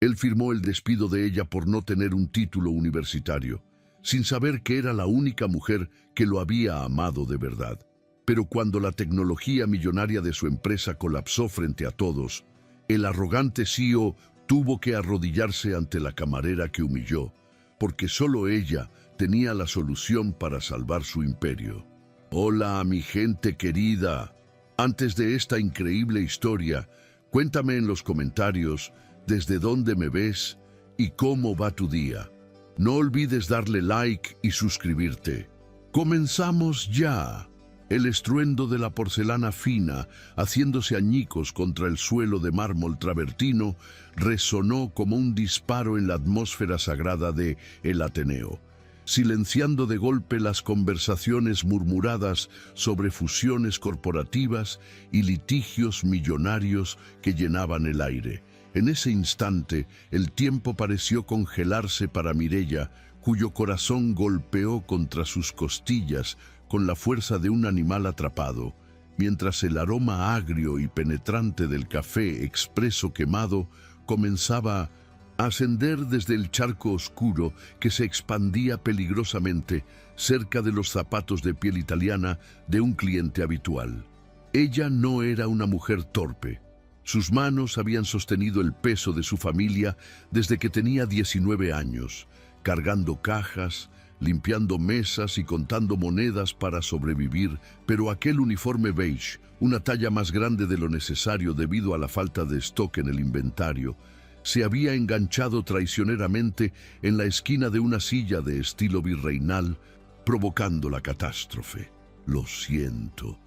Él firmó el despido de ella por no tener un título universitario, sin saber que era la única mujer que lo había amado de verdad. Pero cuando la tecnología millonaria de su empresa colapsó frente a todos, el arrogante CEO tuvo que arrodillarse ante la camarera que humilló, porque solo ella tenía la solución para salvar su imperio. Hola, mi gente querida. Antes de esta increíble historia, cuéntame en los comentarios desde dónde me ves y cómo va tu día. No olvides darle like y suscribirte. ¡Comenzamos ya! El estruendo de la porcelana fina, haciéndose añicos contra el suelo de mármol travertino, resonó como un disparo en la atmósfera sagrada de El Ateneo, silenciando de golpe las conversaciones murmuradas sobre fusiones corporativas y litigios millonarios que llenaban el aire. En ese instante, el tiempo pareció congelarse para Mireia, cuyo corazón golpeó contra sus costillas con la fuerza de un animal atrapado, mientras el aroma agrio y penetrante del café expreso quemado comenzaba a ascender desde el charco oscuro que se expandía peligrosamente cerca de los zapatos de piel italiana de un cliente habitual. Ella no era una mujer torpe. Sus manos habían sostenido el peso de su familia desde que tenía 19 años, cargando cajas, limpiando mesas y contando monedas para sobrevivir, pero aquel uniforme beige, una talla más grande de lo necesario debido a la falta de stock en el inventario, se había enganchado traicioneramente en la esquina de una silla de estilo virreinal, provocando la catástrofe. Lo siento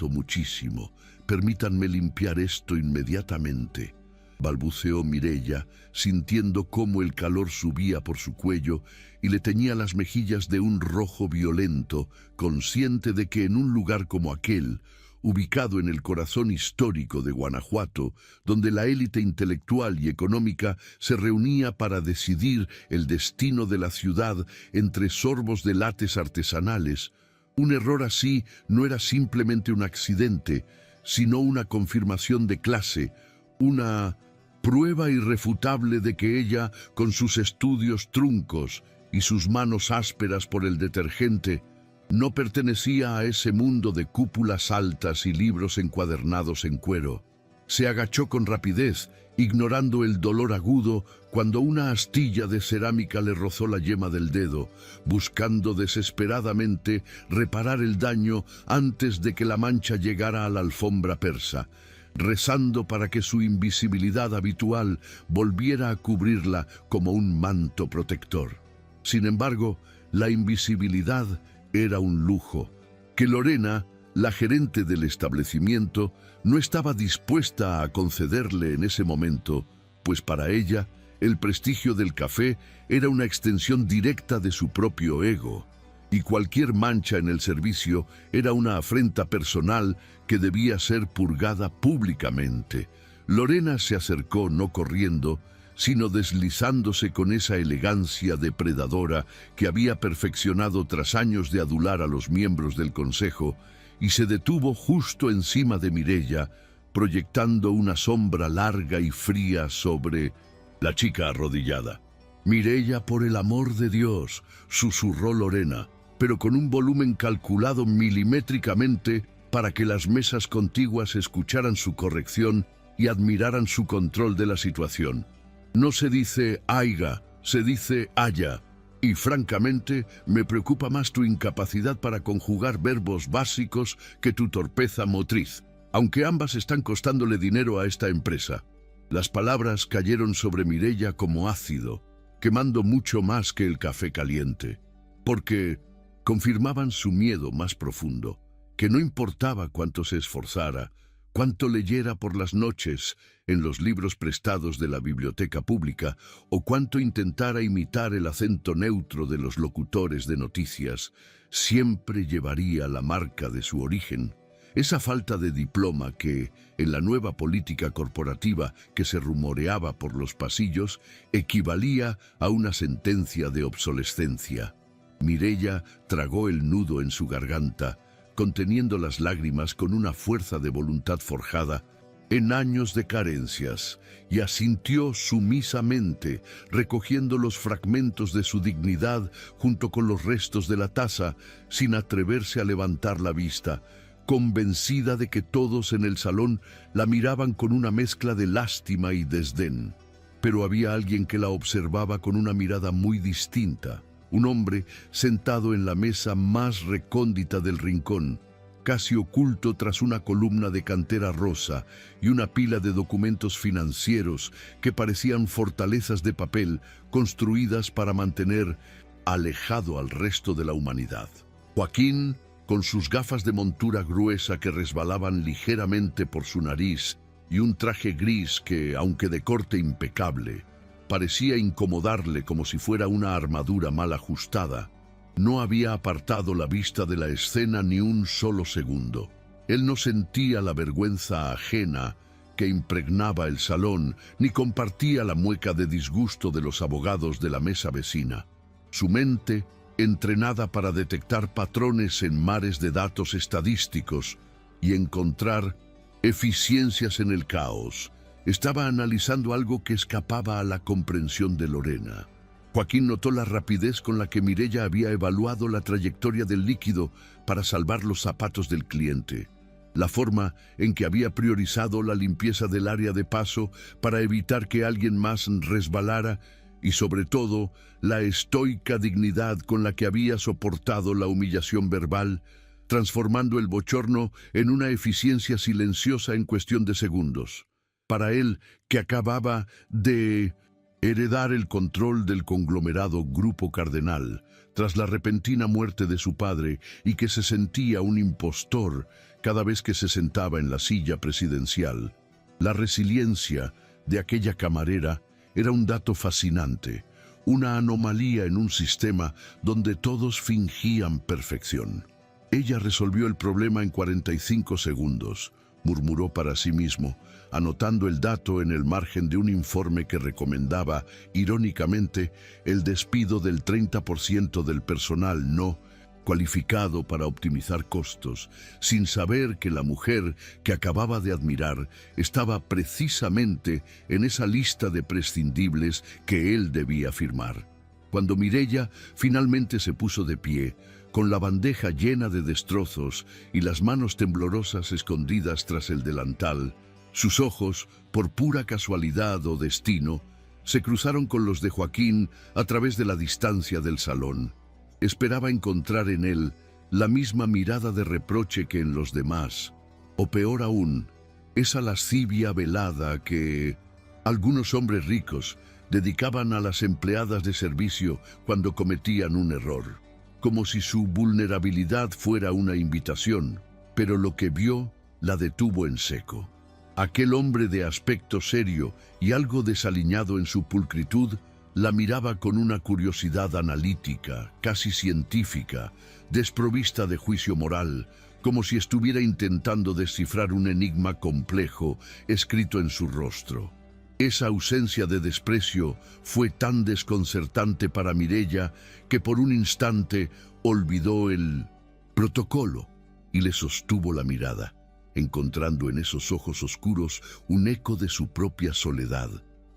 muchísimo. Permítanme limpiar esto inmediatamente, balbuceó Mireia, sintiendo cómo el calor subía por su cuello y le teñía las mejillas de un rojo violento, consciente de que en un lugar como aquel, ubicado en el corazón histórico de Guanajuato, donde la élite intelectual y económica se reunía para decidir el destino de la ciudad entre sorbos de lates artesanales, un error así no era simplemente un accidente, sino una confirmación de clase, una prueba irrefutable de que ella, con sus estudios truncos y sus manos ásperas por el detergente, no pertenecía a ese mundo de cúpulas altas y libros encuadernados en cuero. Se agachó con rapidez, ignorando el dolor agudo cuando una astilla de cerámica le rozó la yema del dedo, buscando desesperadamente reparar el daño antes de que la mancha llegara a la alfombra persa, rezando para que su invisibilidad habitual volviera a cubrirla como un manto protector. Sin embargo, la invisibilidad era un lujo que Lorena, la gerente del establecimiento, no estaba dispuesta a concederle en ese momento, pues para ella, el prestigio del café era una extensión directa de su propio ego, y cualquier mancha en el servicio era una afrenta personal que debía ser purgada públicamente. Lorena se acercó no corriendo, sino deslizándose con esa elegancia depredadora que había perfeccionado tras años de adular a los miembros del consejo, y se detuvo justo encima de Mireia, proyectando una sombra larga y fría sobre la chica arrodillada. «Mireia, por el amor de Dios», susurró Lorena, pero con un volumen calculado milimétricamente para que las mesas contiguas escucharan su corrección y admiraran su control de la situación. «No se dice aiga, se dice haya. Y francamente, me preocupa más tu incapacidad para conjugar verbos básicos que tu torpeza motriz, aunque ambas están costándole dinero a esta empresa». Las palabras cayeron sobre Mireia como ácido, quemando mucho más que el café caliente, porque confirmaban su miedo más profundo, que no importaba cuánto se esforzara, cuánto leyera por las noches en los libros prestados de la biblioteca pública o cuánto intentara imitar el acento neutro de los locutores de noticias, siempre llevaría la marca de su origen. Esa falta de diploma que, en la nueva política corporativa que se rumoreaba por los pasillos, equivalía a una sentencia de obsolescencia. Mireia tragó el nudo en su garganta, conteniendo las lágrimas con una fuerza de voluntad forjada en años de carencias, y asintió sumisamente, recogiendo los fragmentos de su dignidad junto con los restos de la taza, sin atreverse a levantar la vista, convencida de que todos en el salón la miraban con una mezcla de lástima y desdén. Pero había alguien que la observaba con una mirada muy distinta, un hombre sentado en la mesa más recóndita del rincón, casi oculto tras una columna de cantera rosa y una pila de documentos financieros que parecían fortalezas de papel construidas para mantener alejado al resto de la humanidad. Joaquín, con sus gafas de montura gruesa que resbalaban ligeramente por su nariz y un traje gris que, aunque de corte impecable, parecía incomodarle como si fuera una armadura mal ajustada, no había apartado la vista de la escena ni un solo segundo. Él no sentía la vergüenza ajena que impregnaba el salón, ni compartía la mueca de disgusto de los abogados de la mesa vecina. Su mente, entrenada para detectar patrones en mares de datos estadísticos y encontrar eficiencias en el caos, estaba analizando algo que escapaba a la comprensión de Lorena. Joaquín notó la rapidez con la que Mireia había evaluado la trayectoria del líquido para salvar los zapatos del cliente, la forma en que había priorizado la limpieza del área de paso para evitar que alguien más resbalara y, sobre todo, la estoica dignidad con la que había soportado la humillación verbal, transformando el bochorno en una eficiencia silenciosa en cuestión de segundos. Para él, que acababa de heredar el control del conglomerado Grupo Cardenal tras la repentina muerte de su padre y que se sentía un impostor cada vez que se sentaba en la silla presidencial, la resiliencia de aquella camarera era un dato fascinante, una anomalía en un sistema donde todos fingían perfección. Ella resolvió el problema en 45 segundos, murmuró para sí mismo, anotando el dato en el margen de un informe que recomendaba, irónicamente, el despido del 30% del personal no cualificado para optimizar costos, sin saber que la mujer que acababa de admirar estaba precisamente en esa lista de prescindibles que él debía firmar. Cuando Mireia finalmente se puso de pie, con la bandeja llena de destrozos y las manos temblorosas escondidas tras el delantal, sus ojos, por pura casualidad o destino, se cruzaron con los de Joaquín a través de la distancia del salón. Esperaba encontrar en él la misma mirada de reproche que en los demás, o peor aún, esa lascivia velada que algunos hombres ricos dedicaban a las empleadas de servicio cuando cometían un error, como si su vulnerabilidad fuera una invitación, pero lo que vio la detuvo en seco. Aquel hombre de aspecto serio y algo desaliñado en su pulcritud la miraba con una curiosidad analítica, casi científica, desprovista de juicio moral, como si estuviera intentando descifrar un enigma complejo escrito en su rostro. Esa ausencia de desprecio fue tan desconcertante para Mireia que por un instante olvidó el protocolo y le sostuvo la mirada, encontrando en esos ojos oscuros un eco de su propia soledad,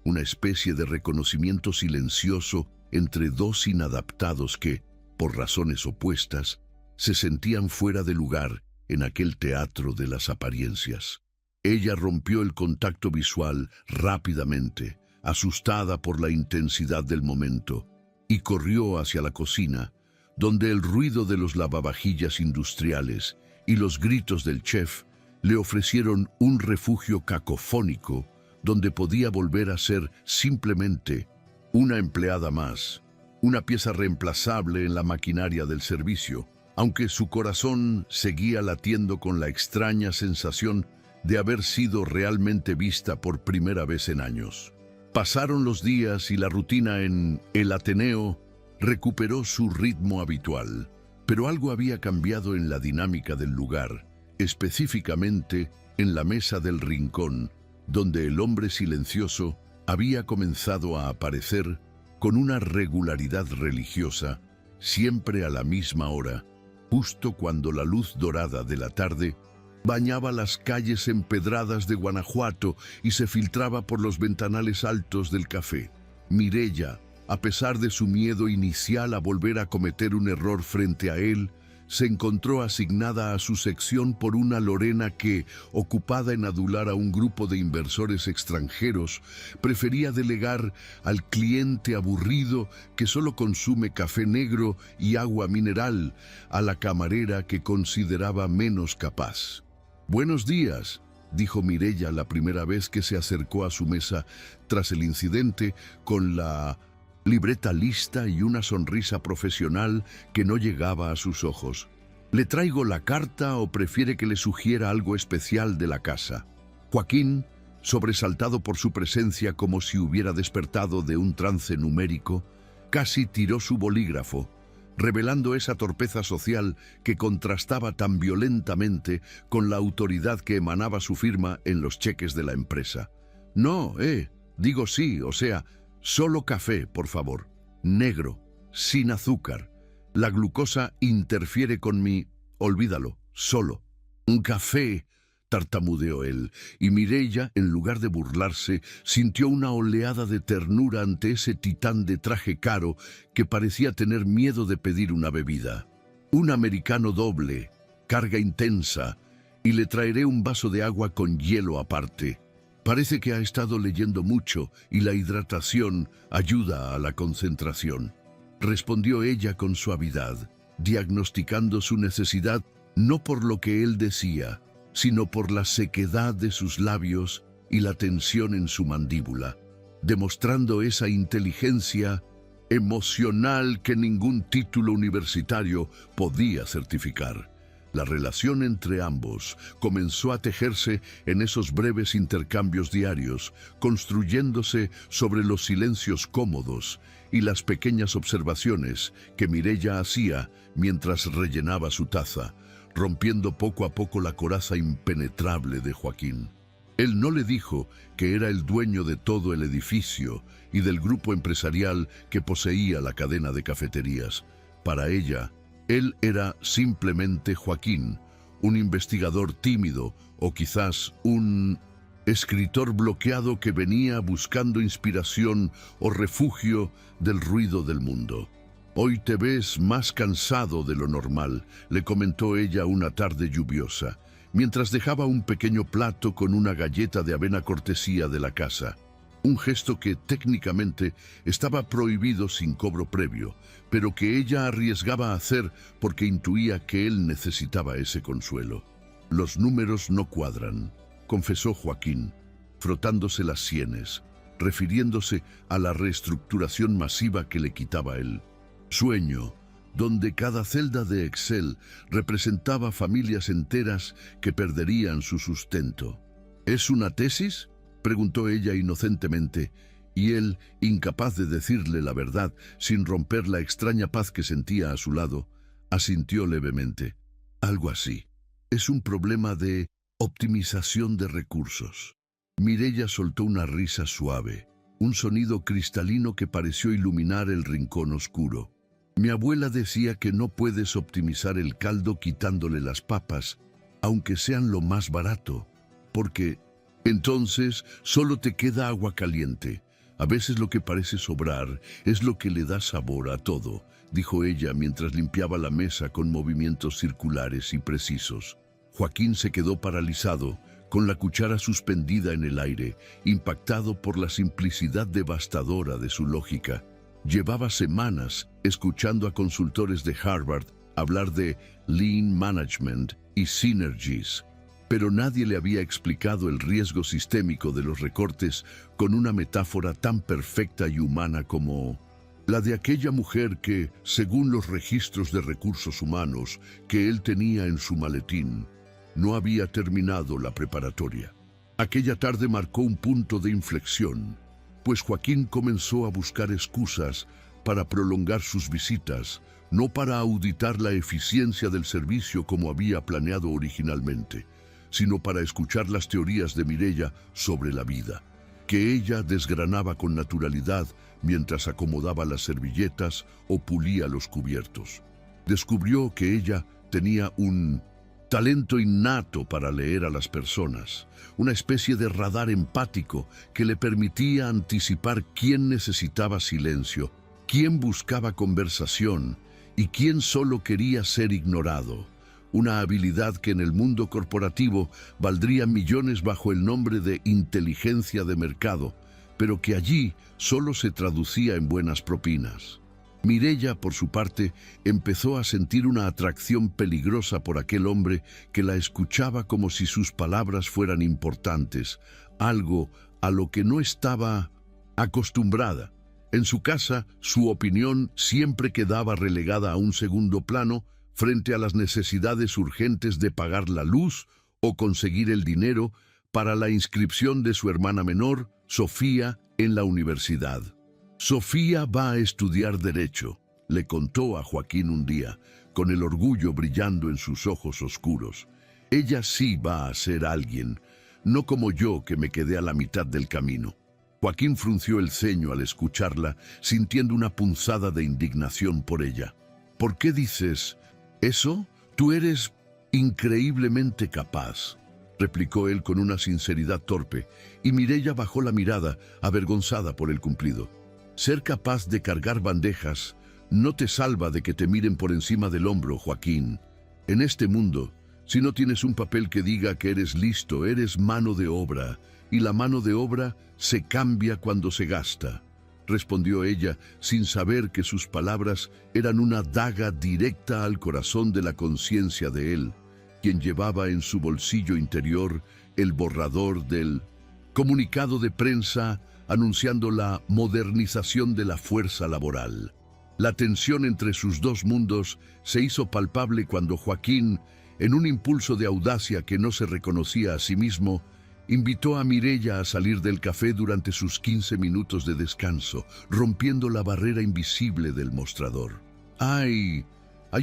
una especie de reconocimiento silencioso entre dos inadaptados que, por razones opuestas, se sentían fuera de lugar en aquel teatro de las apariencias. Ella rompió el contacto visual rápidamente, asustada por la intensidad del momento, y corrió hacia la cocina, donde el ruido de los lavavajillas industriales y los gritos del chef le ofrecieron un refugio cacofónico donde podía volver a ser simplemente una empleada más, una pieza reemplazable en la maquinaria del servicio, aunque su corazón seguía latiendo con la extraña sensación de haber sido realmente vista por primera vez en años. Pasaron los días y la rutina en el Ateneo recuperó su ritmo habitual, pero algo había cambiado en la dinámica del lugar, específicamente en la mesa del rincón, donde el hombre silencioso había comenzado a aparecer con una regularidad religiosa, siempre a la misma hora, justo cuando la luz dorada de la tarde Bañaba las calles empedradas de Guanajuato y se filtraba por los ventanales altos del café. Mireya, a pesar de su miedo inicial a volver a cometer un error frente a él, se encontró asignada a su sección por una Lorena que, ocupada en adular a un grupo de inversores extranjeros, prefería delegar al cliente aburrido que solo consume café negro y agua mineral a la camarera que consideraba menos capaz. «Buenos días», dijo Mireya la primera vez que se acercó a su mesa tras el incidente, con la libreta lista y una sonrisa profesional que no llegaba a sus ojos. «¿Le traigo la carta o prefiere que le sugiera algo especial de la casa?» Joaquín, sobresaltado por su presencia como si hubiera despertado de un trance numérico, casi tiró su bolígrafo, revelando esa torpeza social que contrastaba tan violentamente con la autoridad que emanaba su firma en los cheques de la empresa. «No, digo sí, o sea, solo café, por favor. Negro, sin azúcar. La glucosa interfiere con mi... Olvídalo, solo. Un café», tartamudeó él, y Mireya, en lugar de burlarse, sintió una oleada de ternura ante ese titán de traje caro que parecía tener miedo de pedir una bebida. «Un americano doble, carga intensa, y le traeré un vaso de agua con hielo aparte. Parece que ha estado leyendo mucho y la hidratación ayuda a la concentración», respondió ella con suavidad, diagnosticando su necesidad no por lo que él decía, sino por la sequedad de sus labios y la tensión en su mandíbula, demostrando esa inteligencia emocional que ningún título universitario podía certificar. La relación entre ambos comenzó a tejerse en esos breves intercambios diarios, construyéndose sobre los silencios cómodos y las pequeñas observaciones que Mireya hacía mientras rellenaba su taza, rompiendo poco a poco la coraza impenetrable de Joaquín. Él no le dijo que era el dueño de todo el edificio y del grupo empresarial que poseía la cadena de cafeterías. Para ella, él era simplemente Joaquín, un investigador tímido o quizás un escritor bloqueado que venía buscando inspiración o refugio del ruido del mundo. «Hoy te ves más cansado de lo normal», le comentó ella una tarde lluviosa, mientras dejaba un pequeño plato con una galleta de avena cortesía de la casa. Un gesto que técnicamente estaba prohibido sin cobro previo, pero que ella arriesgaba a hacer porque intuía que él necesitaba ese consuelo. «Los números no cuadran», confesó Joaquín, frotándose las sienes, refiriéndose a la reestructuración masiva que le quitaba él. Sueño, donde cada celda de Excel representaba familias enteras que perderían su sustento. «¿Es una tesis?», preguntó ella inocentemente, y él, incapaz de decirle la verdad sin romper la extraña paz que sentía a su lado, asintió levemente. «Algo así. Es un problema de optimización de recursos». Mireya soltó una risa suave, un sonido cristalino que pareció iluminar el rincón oscuro. «Mi abuela decía que no puedes optimizar el caldo quitándole las papas, aunque sean lo más barato, porque entonces solo te queda agua caliente. A veces lo que parece sobrar es lo que le da sabor a todo», dijo ella mientras limpiaba la mesa con movimientos circulares y precisos. Joaquín se quedó paralizado, con la cuchara suspendida en el aire, impactado por la simplicidad devastadora de su lógica. Llevaba semanas escuchando a consultores de Harvard hablar de Lean Management y Synergies, pero nadie le había explicado el riesgo sistémico de los recortes con una metáfora tan perfecta y humana como la de aquella mujer que, según los registros de recursos humanos que él tenía en su maletín, no había terminado la preparatoria. Aquella tarde marcó un punto de inflexión, pues Joaquín comenzó a buscar excusas para prolongar sus visitas, no para auditar la eficiencia del servicio como había planeado originalmente, sino para escuchar las teorías de Mireya sobre la vida, que ella desgranaba con naturalidad mientras acomodaba las servilletas o pulía los cubiertos. Descubrió que ella tenía un talento innato para leer a las personas, una especie de radar empático que le permitía anticipar quién necesitaba silencio, quién buscaba conversación y quién solo quería ser ignorado. Una habilidad que en el mundo corporativo valdría millones bajo el nombre de inteligencia de mercado, pero que allí solo se traducía en buenas propinas. Mireia, por su parte, empezó a sentir una atracción peligrosa por aquel hombre que la escuchaba como si sus palabras fueran importantes, algo a lo que no estaba acostumbrada. En su casa, su opinión siempre quedaba relegada a un segundo plano frente a las necesidades urgentes de pagar la luz o conseguir el dinero para la inscripción de su hermana menor, Sofía, en la universidad. Sofía va a estudiar Derecho, le contó a Joaquín un día, con el orgullo brillando en sus ojos oscuros. Ella sí va a ser alguien, no como yo que me quedé a la mitad del camino. Joaquín frunció el ceño al escucharla, sintiendo una punzada de indignación por ella. ¿Por qué dices eso? Tú eres increíblemente capaz, replicó él con una sinceridad torpe, y Mireia bajó la mirada, avergonzada por el cumplido. Ser capaz de cargar bandejas no te salva de que te miren por encima del hombro, Joaquín. En este mundo, si no tienes un papel que diga que eres listo, eres mano de obra, y la mano de obra se cambia cuando se gasta, respondió ella, sin saber que sus palabras eran una daga directa al corazón de la conciencia de él, quien llevaba en su bolsillo interior el borrador del comunicado de prensa anunciando la modernización de la fuerza laboral. La tensión entre sus dos mundos se hizo palpable cuando Joaquín, en un impulso de audacia que no se reconocía a sí mismo, invitó a Mireia a salir del café durante sus 15 minutos de descanso, rompiendo la barrera invisible del mostrador. Hay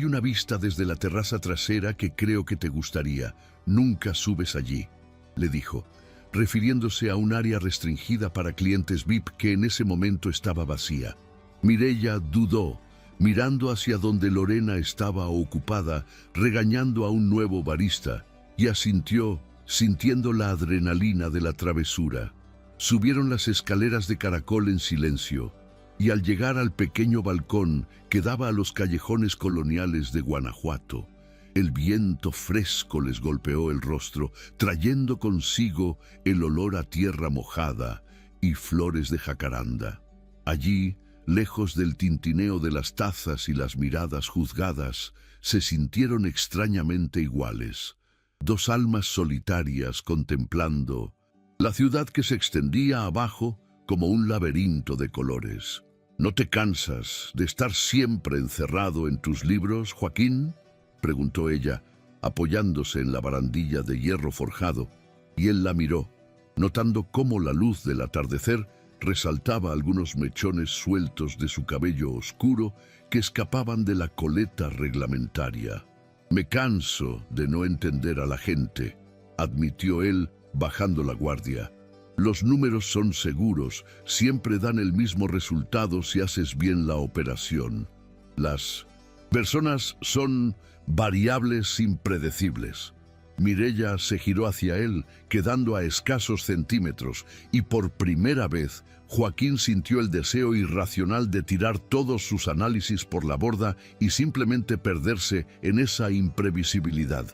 una vista desde la terraza trasera que creo que te gustaría. Nunca subes allí, le dijo, refiriéndose a un área restringida para clientes VIP que en ese momento estaba vacía. Mireia dudó, mirando hacia donde Lorena estaba ocupada, regañando a un nuevo barista, y asintió, sintiendo la adrenalina de la travesura. Subieron las escaleras de caracol en silencio, y al llegar al pequeño balcón que daba a los callejones coloniales de Guanajuato, el viento fresco les golpeó el rostro, trayendo consigo el olor a tierra mojada y flores de jacaranda. Allí, lejos del tintineo de las tazas y las miradas juzgadas, se sintieron extrañamente iguales. Dos almas solitarias contemplando la ciudad que se extendía abajo como un laberinto de colores. ¿No te cansas de estar siempre encerrado en tus libros, Joaquín?, preguntó ella, apoyándose en la barandilla de hierro forjado, y él la miró, notando cómo la luz del atardecer resaltaba algunos mechones sueltos de su cabello oscuro que escapaban de la coleta reglamentaria. Me canso de no entender a la gente, admitió él, bajando la guardia. Los números son seguros, siempre dan el mismo resultado si haces bien la operación. Las personas son variables impredecibles. Mireia se giró hacia él, quedando a escasos centímetros, y por primera vez Joaquín sintió el deseo irracional de tirar todos sus análisis por la borda y simplemente perderse en esa imprevisibilidad.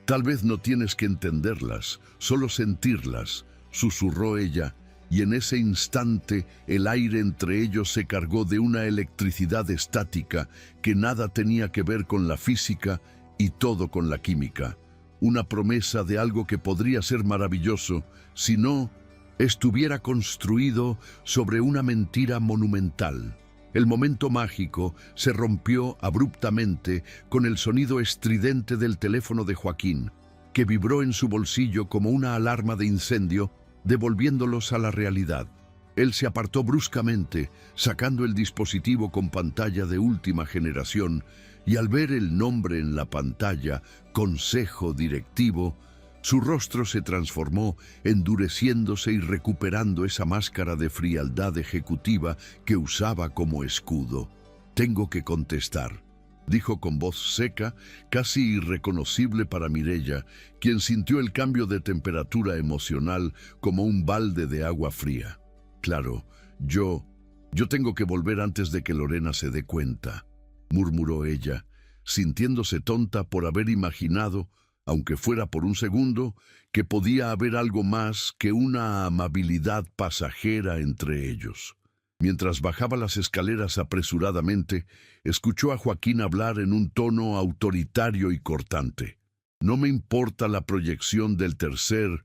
Tal vez no tienes que entenderlas, solo sentirlas, susurró ella, y en ese instante el aire entre ellos se cargó de una electricidad estática que nada tenía que ver con la física y todo con la química. Una promesa de algo que podría ser maravilloso si no estuviera construido sobre una mentira monumental. El momento mágico se rompió abruptamente con el sonido estridente del teléfono de Joaquín, que vibró en su bolsillo como una alarma de incendio, devolviéndolos a la realidad. Él se apartó bruscamente, sacando el dispositivo con pantalla de última generación, y al ver el nombre en la pantalla, Consejo Directivo, su rostro se transformó, endureciéndose y recuperando esa máscara de frialdad ejecutiva que usaba como escudo. Tengo que contestar. dijo con voz seca, casi irreconocible para Mireya, quien sintió el cambio de temperatura emocional como un balde de agua fría. Claro, yo tengo que volver antes de que Lorena se dé cuenta, murmuró ella, sintiéndose tonta por haber imaginado, aunque fuera por un segundo, que podía haber algo más que una amabilidad pasajera entre ellos. Mientras bajaba las escaleras apresuradamente, escuchó a Joaquín hablar en un tono autoritario y cortante. No me importa la proyección del tercer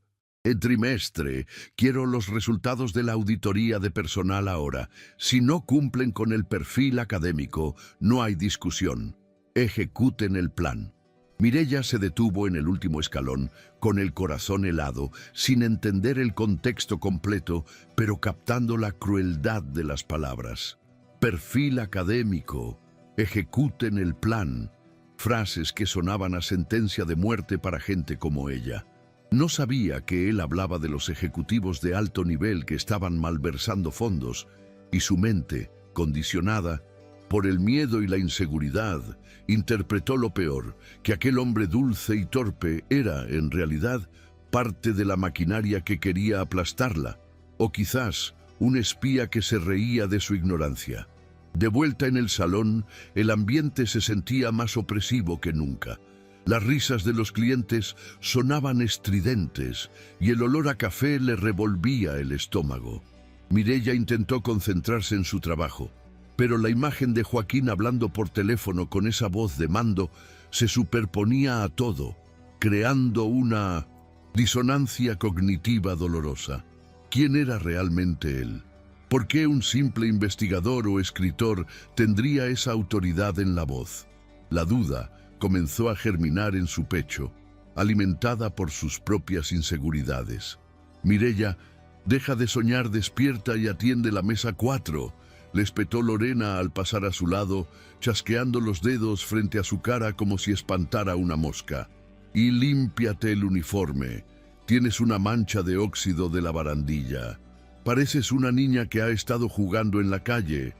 trimestre, quiero los resultados de la auditoría de personal ahora. Si no cumplen con el perfil académico, no hay discusión. Ejecuten el plan. Mireya se detuvo en el último escalón, con el corazón helado, sin entender el contexto completo, pero captando la crueldad de las palabras. Perfil académico, ejecuten el plan. Frases que sonaban a sentencia de muerte para gente como ella. No sabía que él hablaba de los ejecutivos de alto nivel que estaban malversando fondos, y su mente, condicionada por el miedo y la inseguridad, interpretó lo peor, que aquel hombre dulce y torpe era, en realidad, parte de la maquinaria que quería aplastarla, o quizás un espía que se reía de su ignorancia. De vuelta en el salón, el ambiente se sentía más opresivo que nunca. Las risas de los clientes sonaban estridentes y el olor a café le revolvía el estómago. Mireya intentó concentrarse en su trabajo, pero la imagen de Joaquín hablando por teléfono con esa voz de mando se superponía a todo, creando una disonancia cognitiva dolorosa. ¿Quién era realmente él? ¿Por qué un simple investigador o escritor tendría esa autoridad en la voz? La duda comenzó a germinar en su pecho, alimentada por sus propias inseguridades. Mireya, deja de soñar, despierta y atiende la mesa 4. Le espetó Lorena al pasar a su lado, chasqueando los dedos frente a su cara como si espantara una mosca. Y límpiate el uniforme. Tienes una mancha de óxido de la barandilla. Pareces una niña que ha estado jugando en la calle,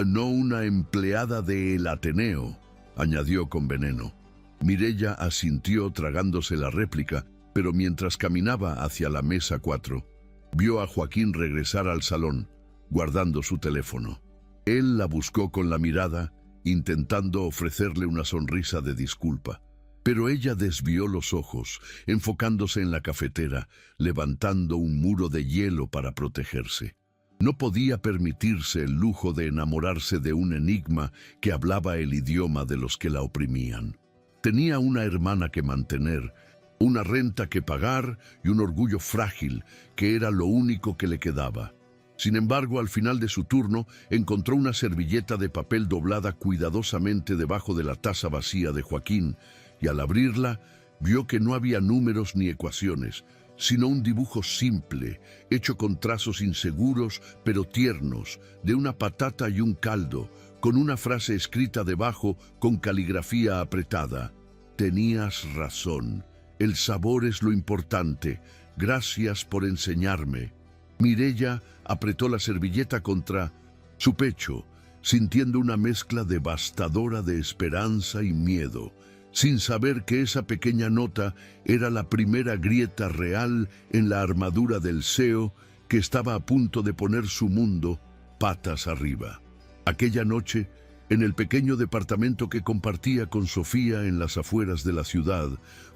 no una empleada del Ateneo, añadió con veneno. Mireya asintió tragándose la réplica, pero mientras caminaba hacia la mesa 4, vio a Joaquín regresar al salón, guardando su teléfono. Él la buscó con la mirada, intentando ofrecerle una sonrisa de disculpa. Pero ella desvió los ojos, enfocándose en la cafetera, levantando un muro de hielo para protegerse. No podía permitirse el lujo de enamorarse de un enigma que hablaba el idioma de los que la oprimían. Tenía una hermana que mantener, una renta que pagar y un orgullo frágil que era lo único que le quedaba. Sin embargo, al final de su turno, encontró una servilleta de papel doblada cuidadosamente debajo de la taza vacía de Joaquín, y al abrirla, vio que no había números ni ecuaciones, sino un dibujo simple, hecho con trazos inseguros pero tiernos, de una patata y un caldo, con una frase escrita debajo con caligrafía apretada. Tenías razón, el sabor es lo importante, gracias por enseñarme. Mireya apretó la servilleta contra su pecho, sintiendo una mezcla devastadora de esperanza y miedo, sin saber que esa pequeña nota era la primera grieta real en la armadura del CEO que estaba a punto de poner su mundo patas arriba. Aquella noche, en el pequeño departamento que compartía con Sofía en las afueras de la ciudad,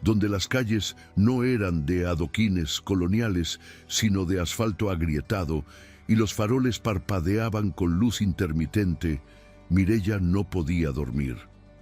donde las calles no eran de adoquines coloniales, sino de asfalto agrietado, y los faroles parpadeaban con luz intermitente, Mireya no podía dormir.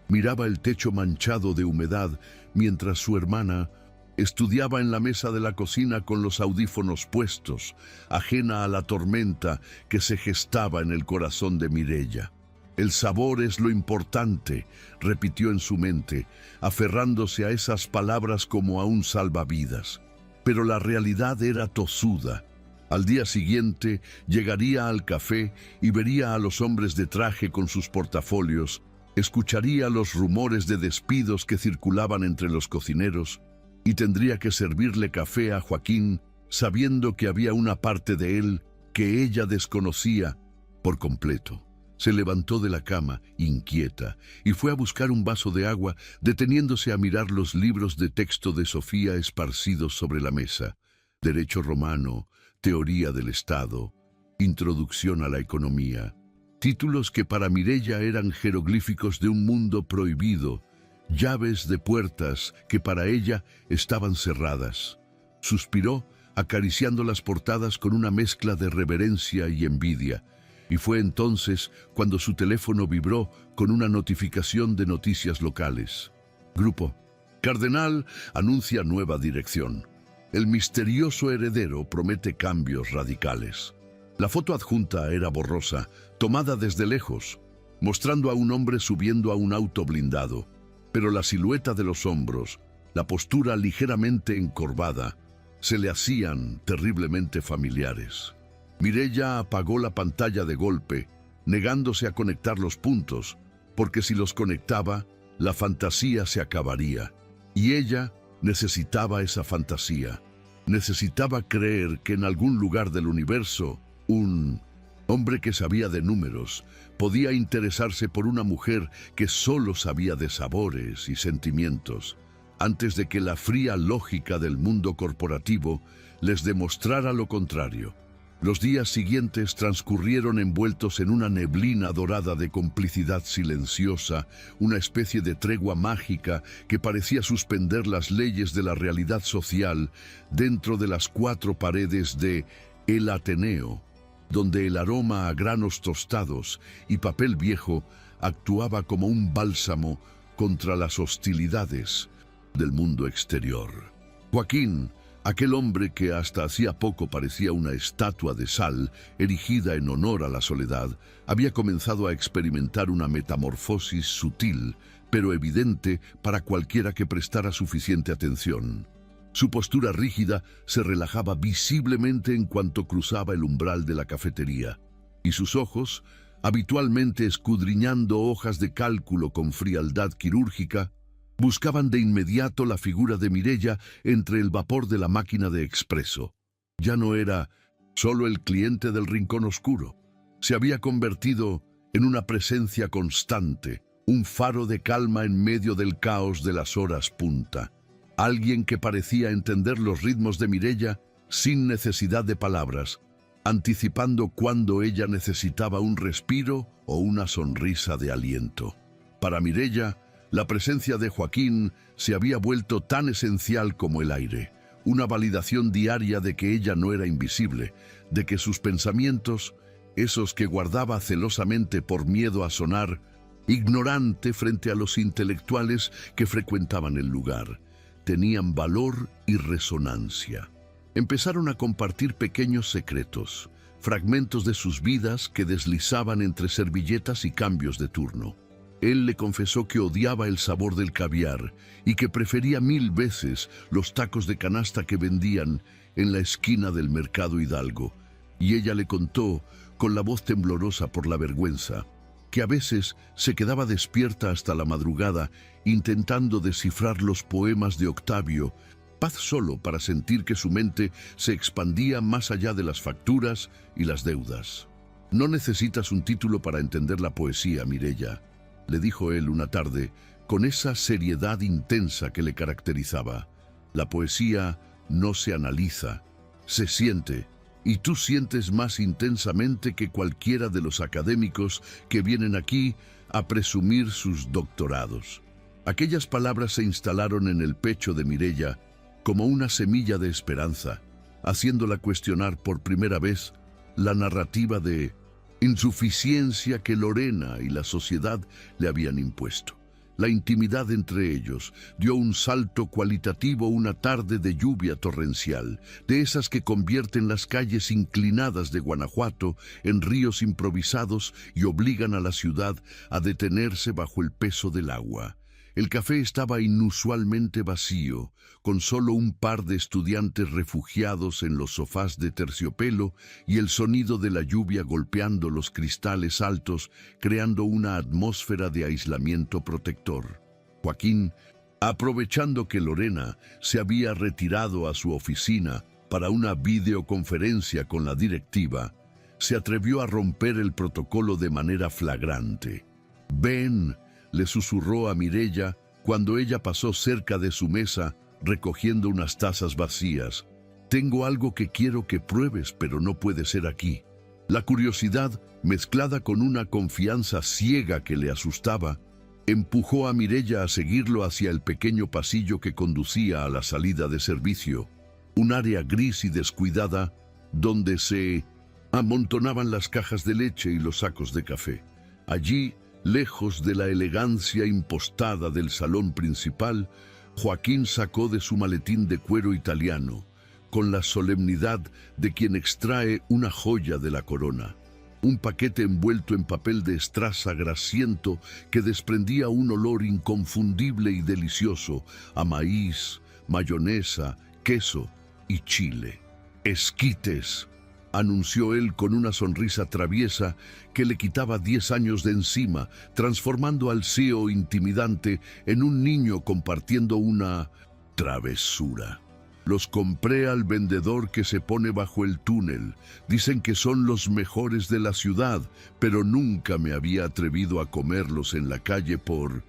Miraba el techo manchado de humedad mientras su hermana estudiaba en la mesa de la cocina con los audífonos puestos, ajena a la tormenta que se gestaba en el corazón de Mireya. El sabor es lo importante, repitió en su mente, aferrándose a esas palabras como a un salvavidas. Pero la realidad era tosuda. Al día siguiente llegaría al café y vería a los hombres de traje con sus portafolios, escucharía los rumores de despidos que circulaban entre los cocineros y tendría que servirle café a Joaquín sabiendo que había una parte de él que ella desconocía por completo. Se levantó de la cama, inquieta, y fue a buscar un vaso de agua, deteniéndose a mirar los libros de texto de Sofía esparcidos sobre la mesa. Derecho romano, Teoría del Estado, Introducción a la economía. Títulos que para Mireia eran jeroglíficos de un mundo prohibido, llaves de puertas que para ella estaban cerradas. Suspiró, acariciando las portadas con una mezcla de reverencia y envidia. Y fue entonces cuando su teléfono vibró con una notificación de noticias locales. Grupo. Cardenal anuncia nueva dirección. El misterioso heredero promete cambios radicales. La foto adjunta era borrosa, tomada desde lejos, mostrando a un hombre subiendo a un auto blindado. Pero la silueta de los hombros, la postura ligeramente encorvada, se le hacían terriblemente familiares. Mireia apagó la pantalla de golpe, negándose a conectar los puntos, porque si los conectaba, la fantasía se acabaría. Y ella necesitaba esa fantasía. Necesitaba creer que en algún lugar del universo, un hombre que sabía de números podía interesarse por una mujer que solo sabía de sabores y sentimientos, antes de que la fría lógica del mundo corporativo les demostrara lo contrario. Los días siguientes transcurrieron envueltos en una neblina dorada de complicidad silenciosa, una especie de tregua mágica que parecía suspender las leyes de la realidad social dentro de las cuatro paredes de El Ateneo, donde el aroma a granos tostados y papel viejo actuaba como un bálsamo contra las hostilidades del mundo exterior. Joaquín, aquel hombre que hasta hacía poco parecía una estatua de sal erigida en honor a la soledad, había comenzado a experimentar una metamorfosis sutil, pero evidente para cualquiera que prestara suficiente atención. Su postura rígida se relajaba visiblemente en cuanto cruzaba el umbral de la cafetería, y sus ojos, habitualmente escudriñando hojas de cálculo con frialdad quirúrgica, buscaban de inmediato la figura de Mireia entre el vapor de la máquina de expreso. Ya no era solo el cliente del rincón oscuro. Se había convertido en una presencia constante, un faro de calma en medio del caos de las horas punta. Alguien que parecía entender los ritmos de Mireia sin necesidad de palabras, anticipando cuando ella necesitaba un respiro o una sonrisa de aliento. Para Mireia, la presencia de Joaquín se había vuelto tan esencial como el aire, una validación diaria de que ella no era invisible, de que sus pensamientos, esos que guardaba celosamente por miedo a sonar ignorante frente a los intelectuales que frecuentaban el lugar, tenían valor y resonancia. Empezaron a compartir pequeños secretos, fragmentos de sus vidas que deslizaban entre servilletas y cambios de turno. Él le confesó que odiaba el sabor del caviar y que prefería 1000 veces los tacos de canasta que vendían en la esquina del Mercado Hidalgo, y ella le contó, con la voz temblorosa por la vergüenza, que a veces se quedaba despierta hasta la madrugada intentando descifrar los poemas de Octavio, Paz solo para sentir que su mente se expandía más allá de las facturas y las deudas. «No necesitas un título para entender la poesía, Mireia», le dijo él una tarde, con esa seriedad intensa que le caracterizaba. «La poesía no se analiza, se siente, y tú sientes más intensamente que cualquiera de los académicos que vienen aquí a presumir sus doctorados». Aquellas palabras se instalaron en el pecho de Mireia como una semilla de esperanza, haciéndola cuestionar por primera vez la narrativa de insuficiencia que Lorena y la sociedad le habían impuesto. La intimidad entre ellos dio un salto cualitativo una tarde de lluvia torrencial, de esas que convierten las calles inclinadas de Guanajuato en ríos improvisados y obligan a la ciudad a detenerse bajo el peso del agua. El café estaba inusualmente vacío, con solo un par de estudiantes refugiados en los sofás de terciopelo y el sonido de la lluvia golpeando los cristales altos, creando una atmósfera de aislamiento protector. Joaquín, aprovechando que Lorena se había retirado a su oficina para una videoconferencia con la directiva, se atrevió a romper el protocolo de manera flagrante. «Ven», le susurró a Mireya cuando ella pasó cerca de su mesa recogiendo unas tazas vacías. «Tengo algo que quiero que pruebes, pero no puede ser aquí». La curiosidad, mezclada con una confianza ciega que le asustaba, empujó a Mireya a seguirlo hacia el pequeño pasillo que conducía a la salida de servicio, un área gris y descuidada donde se amontonaban las cajas de leche y los sacos de café. Allí, lejos de la elegancia impostada del salón principal, Joaquín sacó de su maletín de cuero italiano, con la solemnidad de quien extrae una joya de la corona, un paquete envuelto en papel de estraza grasiento que desprendía un olor inconfundible y delicioso a maíz, mayonesa, queso y chile. «Esquites», anunció él con una sonrisa traviesa que le quitaba 10 años de encima, transformando al CEO intimidante en un niño compartiendo una travesura. «Los compré al vendedor que se pone bajo el túnel. Dicen que son los mejores de la ciudad, pero nunca me había atrevido a comerlos en la calle por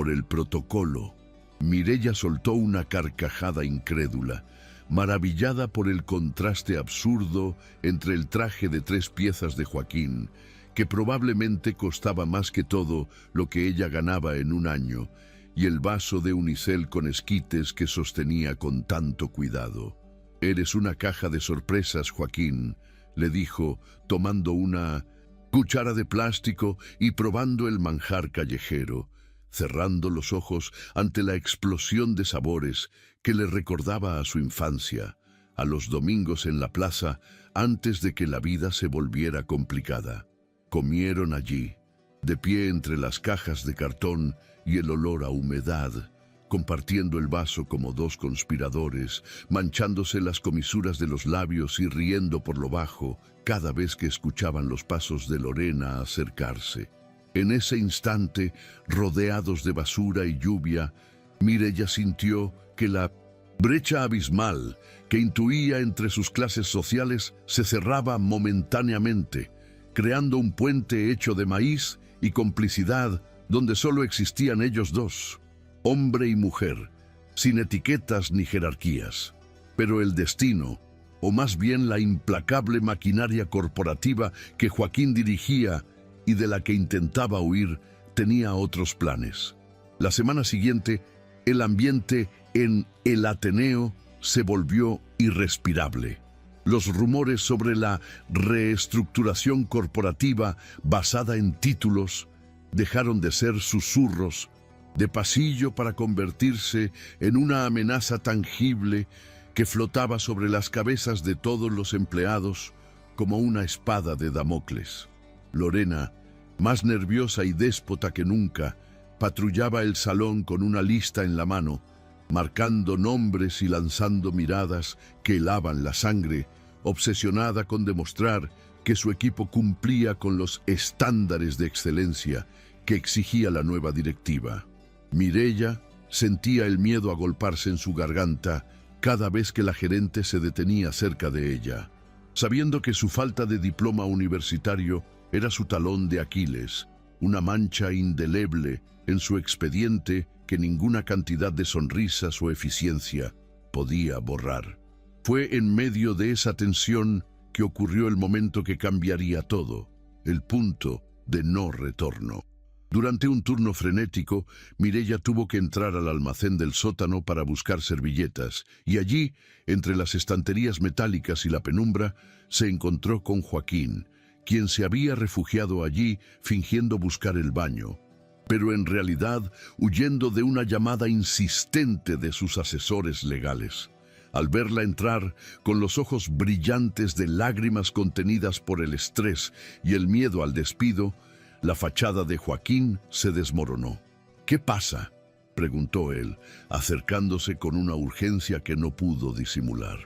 el protocolo». Mireya soltó una carcajada incrédula, maravillada por el contraste absurdo entre el traje de 3 piezas de Joaquín, que probablemente costaba más que todo lo que ella ganaba en un año, y el vaso de unicel con esquites que sostenía con tanto cuidado. «Eres una caja de sorpresas, Joaquín», le dijo, tomando una cuchara de plástico y probando el manjar callejero, cerrando los ojos ante la explosión de sabores que le recordaba a su infancia, a los domingos en la plaza antes de que la vida se volviera complicada. Comieron allí, de pie entre las cajas de cartón y el olor a humedad, compartiendo el vaso como 2 conspiradores, manchándose las comisuras de los labios y riendo por lo bajo cada vez que escuchaban los pasos de Lorena acercarse. En ese instante, rodeados de basura y lluvia, Mireya sintió que la brecha abismal que intuía entre sus clases sociales se cerraba momentáneamente, creando un puente hecho de maíz y complicidad donde solo existían ellos dos, hombre y mujer, sin etiquetas ni jerarquías. Pero el destino, o más bien la implacable maquinaria corporativa que Joaquín dirigía y de la que intentaba huir, tenía otros planes. La semana siguiente, el ambiente en el Ateneo se volvió irrespirable. Los rumores sobre la reestructuración corporativa basada en títulos dejaron de ser susurros de pasillo para convertirse en una amenaza tangible que flotaba sobre las cabezas de todos los empleados como una espada de Damocles. Lorena, más nerviosa y déspota que nunca, patrullaba el salón con una lista en la mano, marcando nombres y lanzando miradas que helaban la sangre, obsesionada con demostrar que su equipo cumplía con los estándares de excelencia que exigía la nueva directiva. Mireya sentía el miedo agolparse en su garganta cada vez que la gerente se detenía cerca de ella, sabiendo que su falta de diploma universitario era su talón de Aquiles, una mancha indeleble en su expediente que ninguna cantidad de sonrisas o eficiencia podía borrar. Fue en medio de esa tensión que ocurrió el momento que cambiaría todo, el punto de no retorno. Durante un turno frenético, Mireya tuvo que entrar al almacén del sótano para buscar servilletas, y allí, entre las estanterías metálicas y la penumbra, se encontró con Joaquín, quien se había refugiado allí fingiendo buscar el baño, pero en realidad huyendo de una llamada insistente de sus asesores legales. Al verla entrar, con los ojos brillantes de lágrimas contenidas por el estrés y el miedo al despido, la fachada de Joaquín se desmoronó. «¿Qué pasa?», preguntó él, acercándose con una urgencia que no pudo disimular.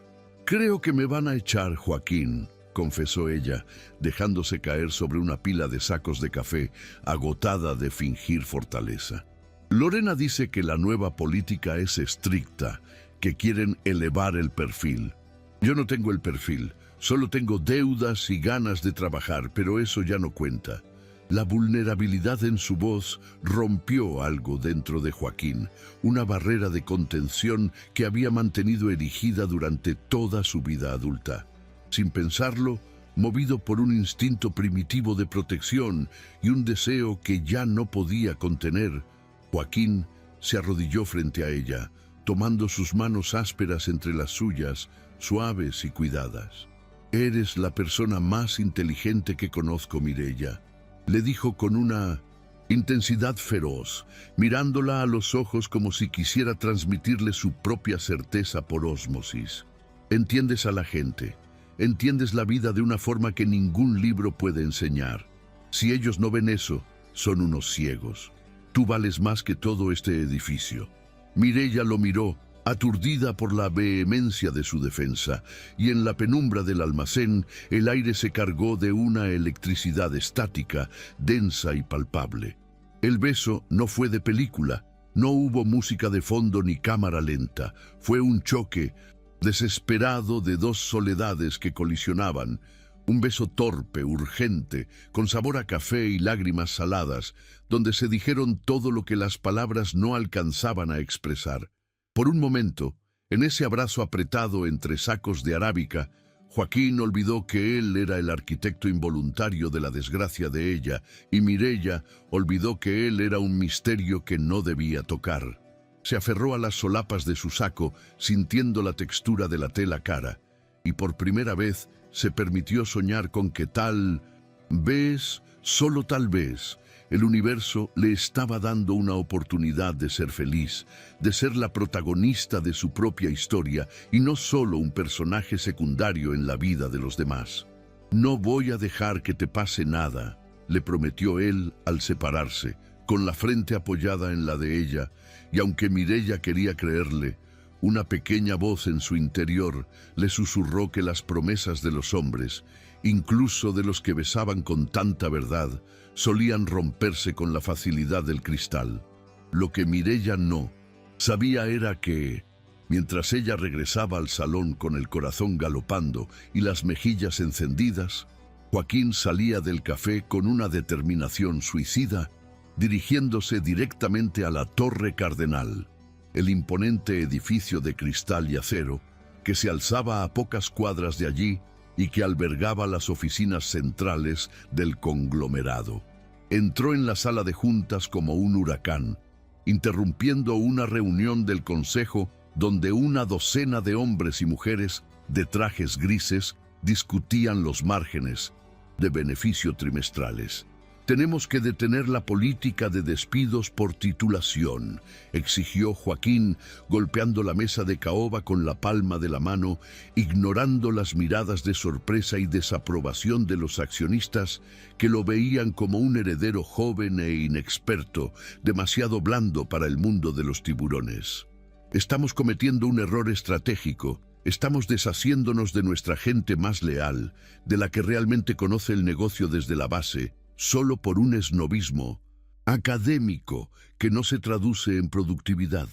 «Creo que me van a echar, Joaquín», confesó ella, dejándose caer sobre una pila de sacos de café, agotada de fingir fortaleza. «Lorena dice que la nueva política es estricta, que quieren elevar el perfil. Yo no tengo el perfil, Solo tengo deudas y ganas de trabajar, pero eso ya no cuenta. La vulnerabilidad en su voz rompió algo dentro de Joaquín, una barrera de contención que había mantenido erigida durante toda su vida adulta. Sin pensarlo, movido por un instinto primitivo de protección y un deseo que ya no podía contener, Joaquín se arrodilló frente a ella, tomando sus manos ásperas entre las suyas, suaves y cuidadas. «Eres la persona más inteligente que conozco, Mireia», le dijo con una intensidad feroz, mirándola a los ojos como si quisiera transmitirle su propia certeza por ósmosis. «Entiendes a la gente, entiendes la vida de una forma que ningún libro puede enseñar. Si ellos no ven eso, son unos ciegos. Tú vales más que todo este edificio». Mireia lo miró, aturdida por la vehemencia de su defensa, y en la penumbra del almacén el aire se cargó de una electricidad estática, densa y palpable. El beso no fue de película, no hubo música de fondo ni cámara lenta, fue un choque desesperado de dos soledades que colisionaban, un beso torpe, urgente, con sabor a café y lágrimas saladas, donde se dijeron todo lo que las palabras no alcanzaban a expresar. Por un momento, en ese abrazo apretado entre sacos de arábica, Joaquín olvidó que él era el arquitecto involuntario de la desgracia de ella, y Mireia olvidó que él era un misterio que no debía tocar. Se aferró a las solapas de su saco, sintiendo la textura de la tela cara, y por primera vez se permitió soñar con que tal vez, solo tal vez, el universo le estaba dando una oportunidad de ser feliz, de ser la protagonista de su propia historia y no solo un personaje secundario en la vida de los demás. «No voy a dejar que te pase nada», le prometió él al separarse, con la frente apoyada en la de ella, y aunque Mireia quería creerle, una pequeña voz en su interior le susurró que las promesas de los hombres, incluso de los que besaban con tanta verdad, solían romperse con la facilidad del cristal. Lo que Mireia no sabía era que, mientras ella regresaba al salón con el corazón galopando y las mejillas encendidas, Joaquín salía del café con una determinación suicida, dirigiéndose directamente a la Torre Cardenal, el imponente edificio de cristal y acero que se alzaba a pocas cuadras de allí y que albergaba las oficinas centrales del conglomerado. Entró en la sala de juntas como un huracán, interrumpiendo una reunión del consejo donde una docena de hombres y mujeres de trajes grises discutían los márgenes de beneficio trimestrales. «Tenemos que detener la política de despidos por titulación», exigió Joaquín, golpeando la mesa de caoba con la palma de la mano, ignorando las miradas de sorpresa y desaprobación de los accionistas que lo veían como un heredero joven e inexperto, demasiado blando para el mundo de los tiburones. «Estamos cometiendo un error estratégico. Estamos deshaciéndonos de nuestra gente más leal, de la que realmente conoce el negocio desde la base, solo por un esnobismo académico que no se traduce en productividad».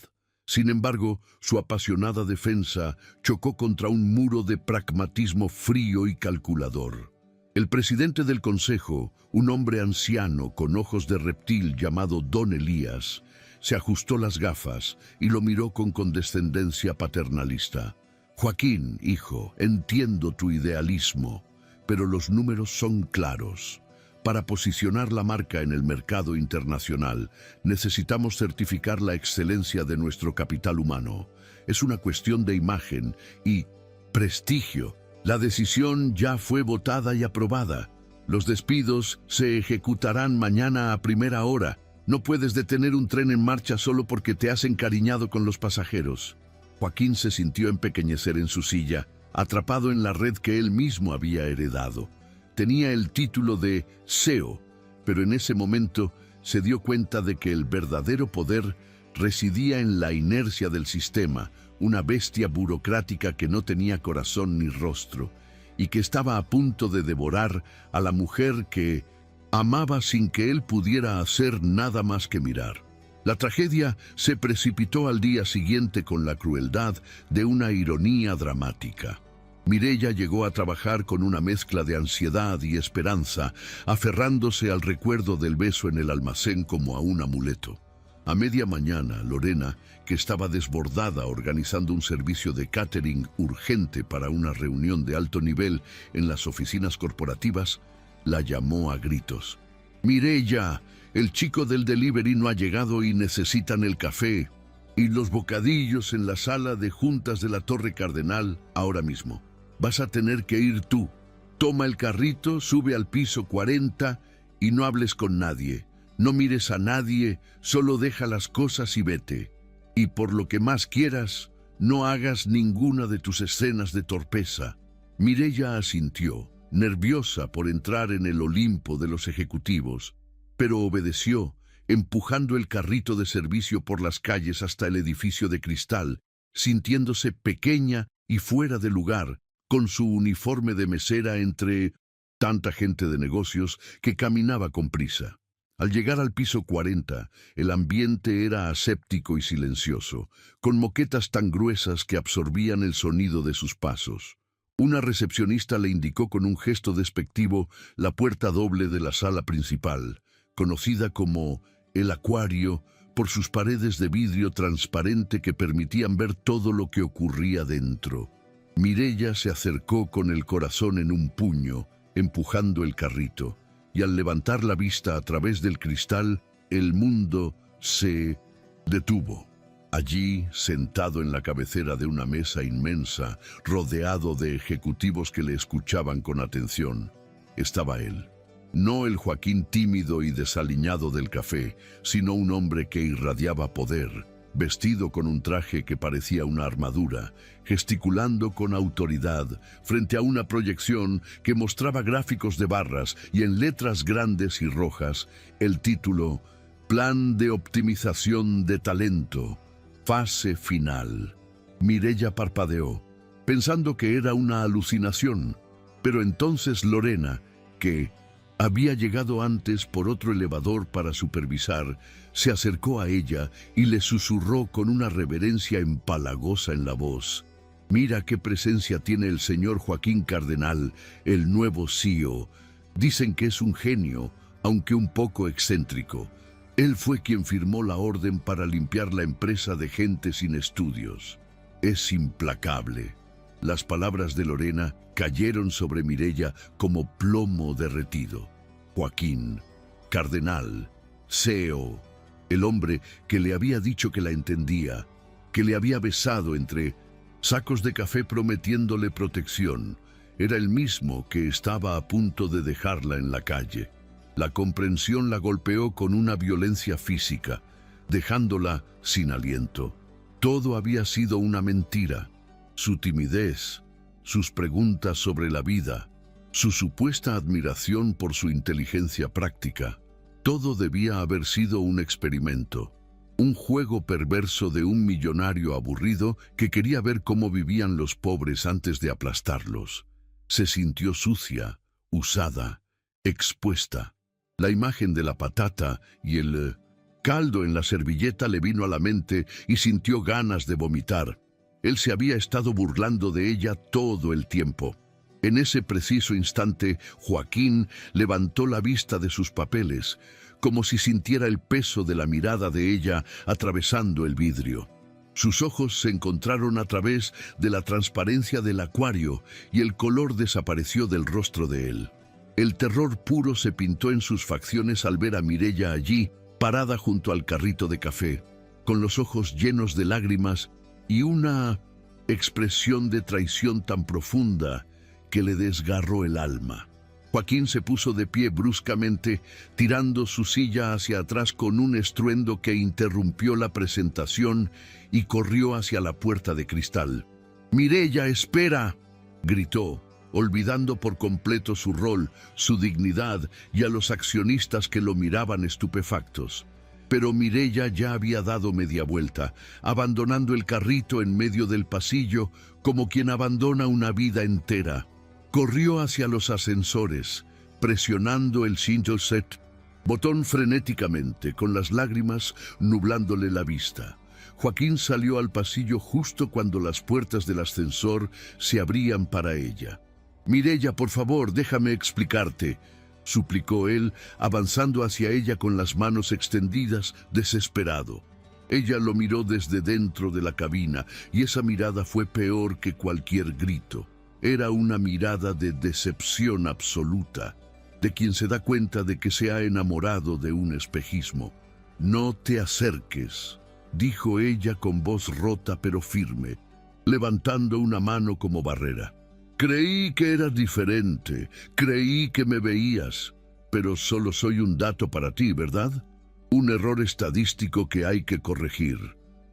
Sin embargo, su apasionada defensa chocó contra un muro de pragmatismo frío y calculador. El presidente del consejo, un hombre anciano con ojos de reptil llamado Don Elías, se ajustó las gafas y lo miró con condescendencia paternalista. «Joaquín, hijo, entiendo tu idealismo, pero los números son claros. Para posicionar la marca en el mercado internacional, necesitamos certificar la excelencia de nuestro capital humano. Es una cuestión de imagen y prestigio. La decisión ya fue votada y aprobada. Los despidos se ejecutarán mañana a primera hora. No puedes detener un tren en marcha solo porque te has encariñado con los pasajeros». Joaquín se sintió empequeñecer en su silla, atrapado en la red que él mismo había heredado. Tenía el título de CEO, pero en ese momento se dio cuenta de que el verdadero poder residía en la inercia del sistema, una bestia burocrática que no tenía corazón ni rostro, y que estaba a punto de devorar a la mujer que amaba sin que él pudiera hacer nada más que mirar. La tragedia se precipitó al día siguiente con la crueldad de una ironía dramática. Mireia llegó a trabajar con una mezcla de ansiedad y esperanza, aferrándose al recuerdo del beso en el almacén como a un amuleto. A media mañana, Lorena, que estaba desbordada organizando un servicio de catering urgente para una reunión de alto nivel en las oficinas corporativas, la llamó a gritos. «Mireia, el chico del delivery no ha llegado y necesitan el café y los bocadillos en la sala de juntas de la Torre Cardenal ahora mismo. Vas a tener que ir tú. Toma el carrito, sube al piso 40 y no hables con nadie. No mires a nadie, solo deja las cosas y vete. Y por lo que más quieras, no hagas ninguna de tus escenas de torpeza». Mireia asintió, nerviosa por entrar en el Olimpo de los ejecutivos, pero obedeció, empujando el carrito de servicio por las calles hasta el edificio de cristal, sintiéndose pequeña y fuera de lugar, con su uniforme de mesera entre tanta gente de negocios que caminaba con prisa. Al llegar al piso 40, el ambiente era aséptico y silencioso, con moquetas tan gruesas que absorbían el sonido de sus pasos. Una recepcionista le indicó con un gesto despectivo la puerta doble de la sala principal, conocida como el acuario por sus paredes de vidrio transparente que permitían ver todo lo que ocurría dentro. Mireia se acercó con el corazón en un puño, empujando el carrito, y al levantar la vista a través del cristal, el mundo se detuvo. Allí, sentado en la cabecera de una mesa inmensa, rodeado de ejecutivos que le escuchaban con atención, estaba él. No el Joaquín tímido y desaliñado del café, sino un hombre que irradiaba poder, vestido con un traje que parecía una armadura, gesticulando con autoridad frente a una proyección que mostraba gráficos de barras y en letras grandes y rojas el título «Plan de optimización de talento, fase final». Mireia parpadeó, pensando que era una alucinación, pero entonces Lorena, que había llegado antes por otro elevador para supervisar, se acercó a ella y le susurró con una reverencia empalagosa en la voz: «Mira qué presencia tiene el señor Joaquín Cardenal, el nuevo CEO. Dicen que es un genio, aunque un poco excéntrico. Él fue quien firmó la orden para limpiar la empresa de gente sin estudios. Es implacable». Las palabras de Lorena cayeron sobre Mireia como plomo derretido. Joaquín Cardenal, CEO, el hombre que le había dicho que la entendía, que le había besado entre sacos de café prometiéndole protección, era el mismo que estaba a punto de dejarla en la calle. La comprensión la golpeó con una violencia física, dejándola sin aliento. Todo había sido una mentira. Su timidez, sus preguntas sobre la vida, su supuesta admiración por su inteligencia práctica, todo debía haber sido un experimento, un juego perverso de un millonario aburrido que quería ver cómo vivían los pobres antes de aplastarlos. Se sintió sucia, usada, expuesta. La imagen de la patata y el caldo en la servilleta le vino a la mente y sintió ganas de vomitar. Él se había estado burlando de ella todo el tiempo. En ese preciso instante, Joaquín levantó la vista de sus papeles, como si sintiera el peso de la mirada de ella atravesando el vidrio. Sus ojos se encontraron a través de la transparencia del acuario y el color desapareció del rostro de él. El terror puro se pintó en sus facciones al ver a Mireia allí, parada junto al carrito de café, con los ojos llenos de lágrimas y una expresión de traición tan profunda que le desgarró el alma. Joaquín se puso de pie bruscamente, tirando su silla hacia atrás con un estruendo que interrumpió la presentación y corrió hacia la puerta de cristal. «Mireia, espera», gritó, olvidando por completo su rol, su dignidad y a los accionistas que lo miraban estupefactos. Pero Mireia ya había dado media vuelta, abandonando el carrito en medio del pasillo como quien abandona una vida entera. Corrió hacia los ascensores, presionando el cinto set, botón frenéticamente, con las lágrimas nublándole la vista. Joaquín salió al pasillo justo cuando las puertas del ascensor se abrían para ella. «Mireya, por favor, déjame explicarte», suplicó él, avanzando hacia ella con las manos extendidas, desesperado. Ella lo miró desde dentro de la cabina, y esa mirada fue peor que cualquier grito. Era una mirada de decepción absoluta, de quien se da cuenta de que se ha enamorado de un espejismo. «No te acerques», dijo ella con voz rota pero firme, levantando una mano como barrera. «Creí que eras diferente, creí que me veías, pero solo soy un dato para ti, ¿verdad? Un error estadístico que hay que corregir».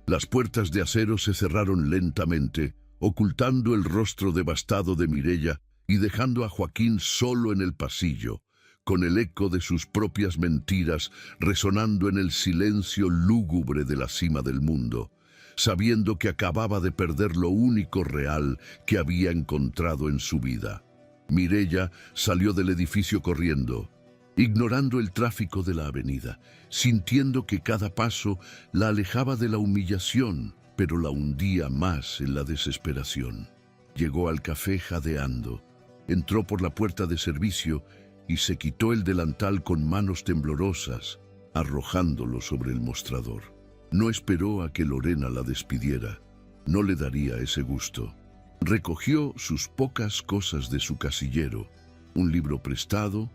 Las puertas de acero se cerraron lentamente, ocultando el rostro devastado de Mireya y dejando a Joaquín solo en el pasillo, con el eco de sus propias mentiras resonando en el silencio lúgubre de la cima del mundo, sabiendo que acababa de perder lo único real que había encontrado en su vida. Mireya salió del edificio corriendo, ignorando el tráfico de la avenida, sintiendo que cada paso la alejaba de la humillación, pero la hundía más en la desesperación. Llegó al café jadeando, entró por la puerta de servicio y se quitó el delantal con manos temblorosas, arrojándolo sobre el mostrador. No esperó a que Lorena la despidiera. No le daría ese gusto. Recogió sus pocas cosas de su casillero: un libro prestado,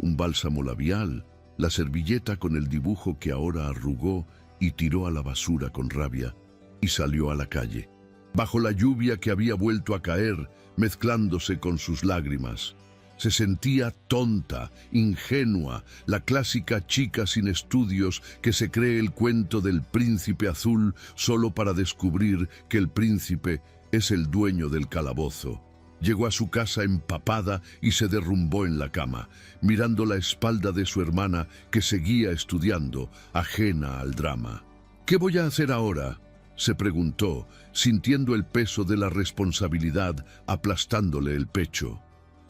un bálsamo labial, la servilleta con el dibujo que ahora arrugó y tiró a la basura con rabia, y salió a la calle, bajo la lluvia que había vuelto a caer, mezclándose con sus lágrimas. Se sentía tonta, ingenua, la clásica chica sin estudios que se cree el cuento del príncipe azul solo para descubrir que el príncipe es el dueño del calabozo. Llegó a su casa empapada y se derrumbó en la cama, mirando la espalda de su hermana que seguía estudiando, ajena al drama. «¿Qué voy a hacer ahora?», se preguntó, sintiendo el peso de la responsabilidad aplastándole el pecho.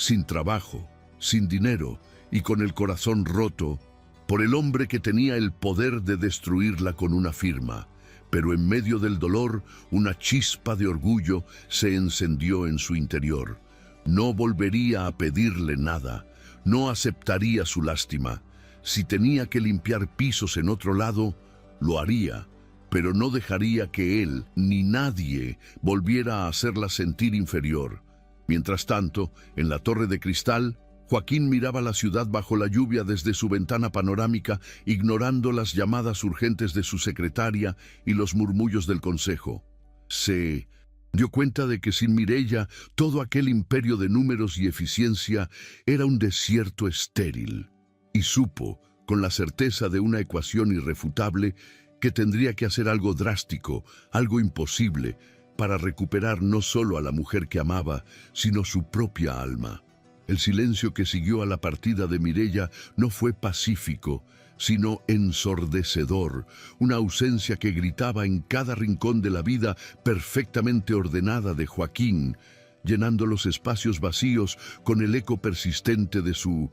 Sin trabajo, sin dinero y con el corazón roto por el hombre que tenía el poder de destruirla con una firma. Pero en medio del dolor, una chispa de orgullo se encendió en su interior. No volvería a pedirle nada, no aceptaría su lástima. Si tenía que limpiar pisos en otro lado, lo haría, pero no dejaría que él ni nadie volviera a hacerla sentir inferior. Mientras tanto, en la torre de cristal, Joaquín miraba la ciudad bajo la lluvia desde su ventana panorámica, ignorando las llamadas urgentes de su secretaria y los murmullos del consejo. Se dio cuenta de que sin Mireya, todo aquel imperio de números y eficiencia era un desierto estéril, y supo, con la certeza de una ecuación irrefutable, que tendría que hacer algo drástico, algo imposible, para recuperar no solo a la mujer que amaba, sino su propia alma. El silencio que siguió a la partida de Mireya no fue pacífico, sino ensordecedor, una ausencia que gritaba en cada rincón de la vida perfectamente ordenada de Joaquín, llenando los espacios vacíos con el eco persistente de su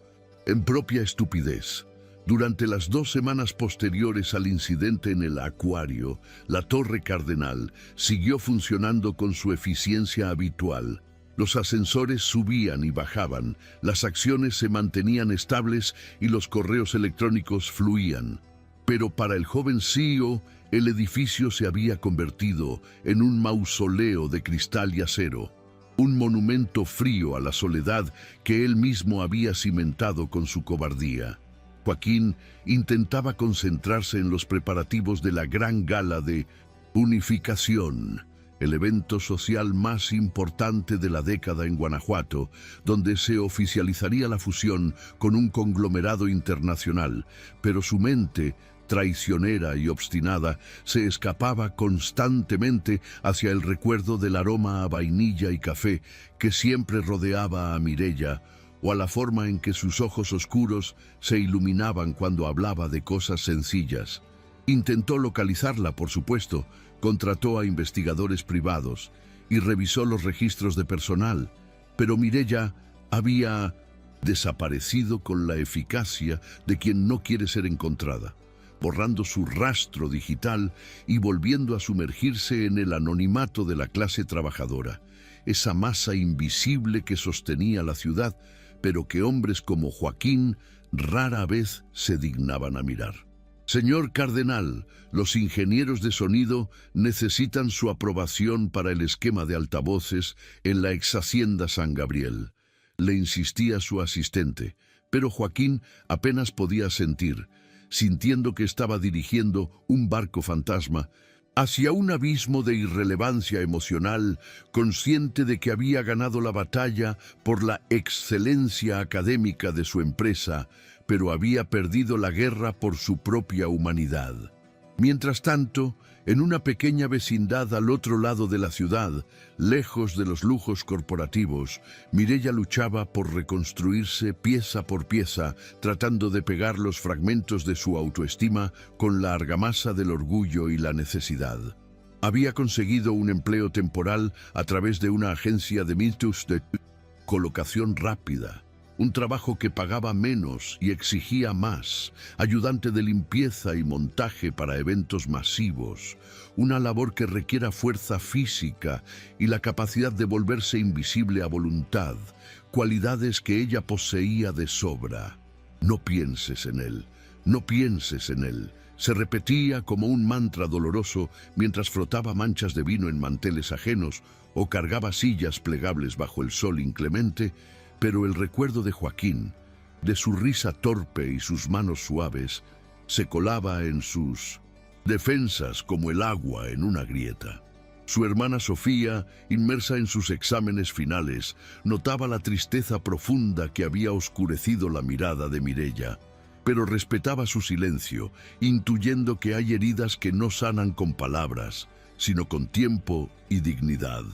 propia estupidez. Durante las 2 semanas posteriores al incidente en el acuario, la Torre Cardenal siguió funcionando con su eficiencia habitual. Los ascensores subían y bajaban, las acciones se mantenían estables y los correos electrónicos fluían. Pero para el joven CEO, el edificio se había convertido en un mausoleo de cristal y acero, un monumento frío a la soledad que él mismo había cimentado con su cobardía. Joaquín intentaba concentrarse en los preparativos de la gran gala de unificación, el evento social más importante de la década en Guanajuato, donde se oficializaría la fusión con un conglomerado internacional, pero su mente, traicionera y obstinada, se escapaba constantemente hacia el recuerdo del aroma a vainilla y café que siempre rodeaba a Mireya, o a la forma en que sus ojos oscuros se iluminaban cuando hablaba de cosas sencillas. Intentó localizarla, por supuesto, contrató a investigadores privados y revisó los registros de personal, pero Mireya había desaparecido con la eficacia de quien no quiere ser encontrada. borrando su rastro digital y volviendo a sumergirse en el anonimato de la clase trabajadora, esa masa invisible que sostenía la ciudad, pero que hombres como Joaquín rara vez se dignaban a mirar. Señor Cardenal, los ingenieros de sonido necesitan su aprobación para el esquema de altavoces en la ex hacienda San Gabriel. Le insistía su asistente, pero Joaquín apenas podía sentir, sintiendo que estaba dirigiendo un barco fantasma hacia un abismo de irrelevancia emocional, consciente de que había ganado la batalla por la excelencia académica de su empresa, pero había perdido la guerra por su propia humanidad. Mientras tanto, en una pequeña vecindad al otro lado de la ciudad, lejos de los lujos corporativos, Mireia luchaba por reconstruirse pieza por pieza, tratando de pegar los fragmentos de su autoestima con la argamasa del orgullo y la necesidad. Había conseguido un empleo temporal a través de una agencia de mitos de colocación rápida. Un trabajo que pagaba menos y exigía más, ayudante de limpieza y montaje para eventos masivos, una labor que requiera fuerza física y la capacidad de volverse invisible a voluntad, cualidades que ella poseía de sobra. No pienses en él, no pienses en él. Se repetía como un mantra doloroso mientras frotaba manchas de vino en manteles ajenos o cargaba sillas plegables bajo el sol inclemente. Pero el recuerdo de Joaquín, de su risa torpe y sus manos suaves, se colaba en sus defensas como el agua en una grieta. Su hermana Sofía, inmersa en sus exámenes finales, notaba la tristeza profunda que había oscurecido la mirada de Mireia, pero respetaba su silencio, intuyendo que hay heridas que no sanan con palabras, sino con tiempo y dignidad.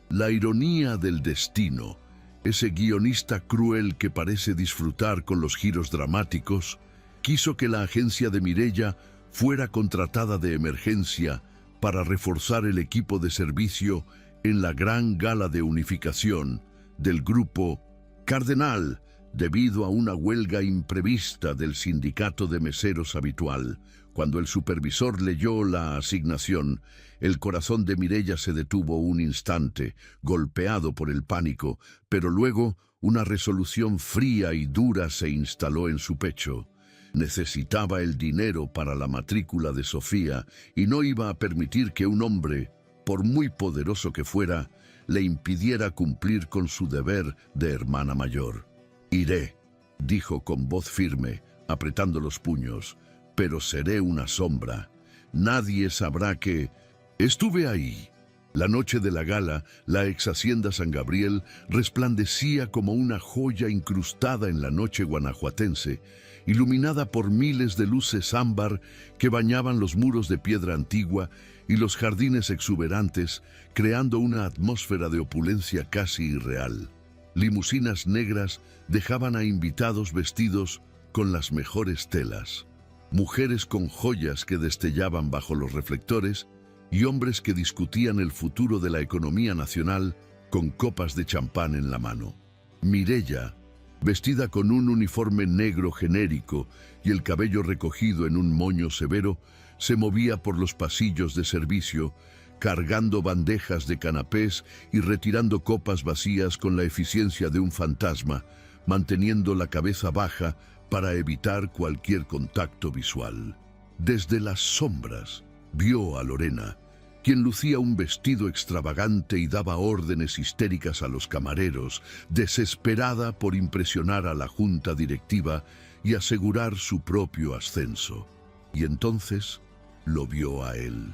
La ironía del destino, ese guionista cruel que parece disfrutar con los giros dramáticos, quiso que la agencia de Mireia fuera contratada de emergencia para reforzar el equipo de servicio en la gran gala de unificación del grupo Cardenal, debido a una huelga imprevista del sindicato de meseros habitual. Cuando el supervisor leyó la asignación, el corazón de Mireia se detuvo un instante, golpeado por el pánico, pero luego una resolución fría y dura se instaló en su pecho. Necesitaba el dinero para la matrícula de Sofía y no iba a permitir que un hombre, por muy poderoso que fuera, le impidiera cumplir con su deber de hermana mayor. «Iré», dijo con voz firme, apretando los puños, «pero seré una sombra. Nadie sabrá que estuve ahí». La noche de la gala, la ex hacienda San Gabriel resplandecía como una joya incrustada en la noche guanajuatense, iluminada por miles de luces ámbar que bañaban los muros de piedra antigua y los jardines exuberantes, creando una atmósfera de opulencia casi irreal. Limusinas negras dejaban a invitados vestidos con las mejores telas, mujeres con joyas que destellaban bajo los reflectores y hombres que discutían el futuro de la economía nacional con copas de champán en la mano. Mireia, vestida con un uniforme negro genérico y el cabello recogido en un moño severo, se movía por los pasillos de servicio, cargando bandejas de canapés y retirando copas vacías con la eficiencia de un fantasma, manteniendo la cabeza baja para evitar cualquier contacto visual. Desde las sombras, vio a Lorena, quien lucía un vestido extravagante y daba órdenes histéricas a los camareros, desesperada por impresionar a la junta directiva y asegurar su propio ascenso. Y entonces lo vio a él.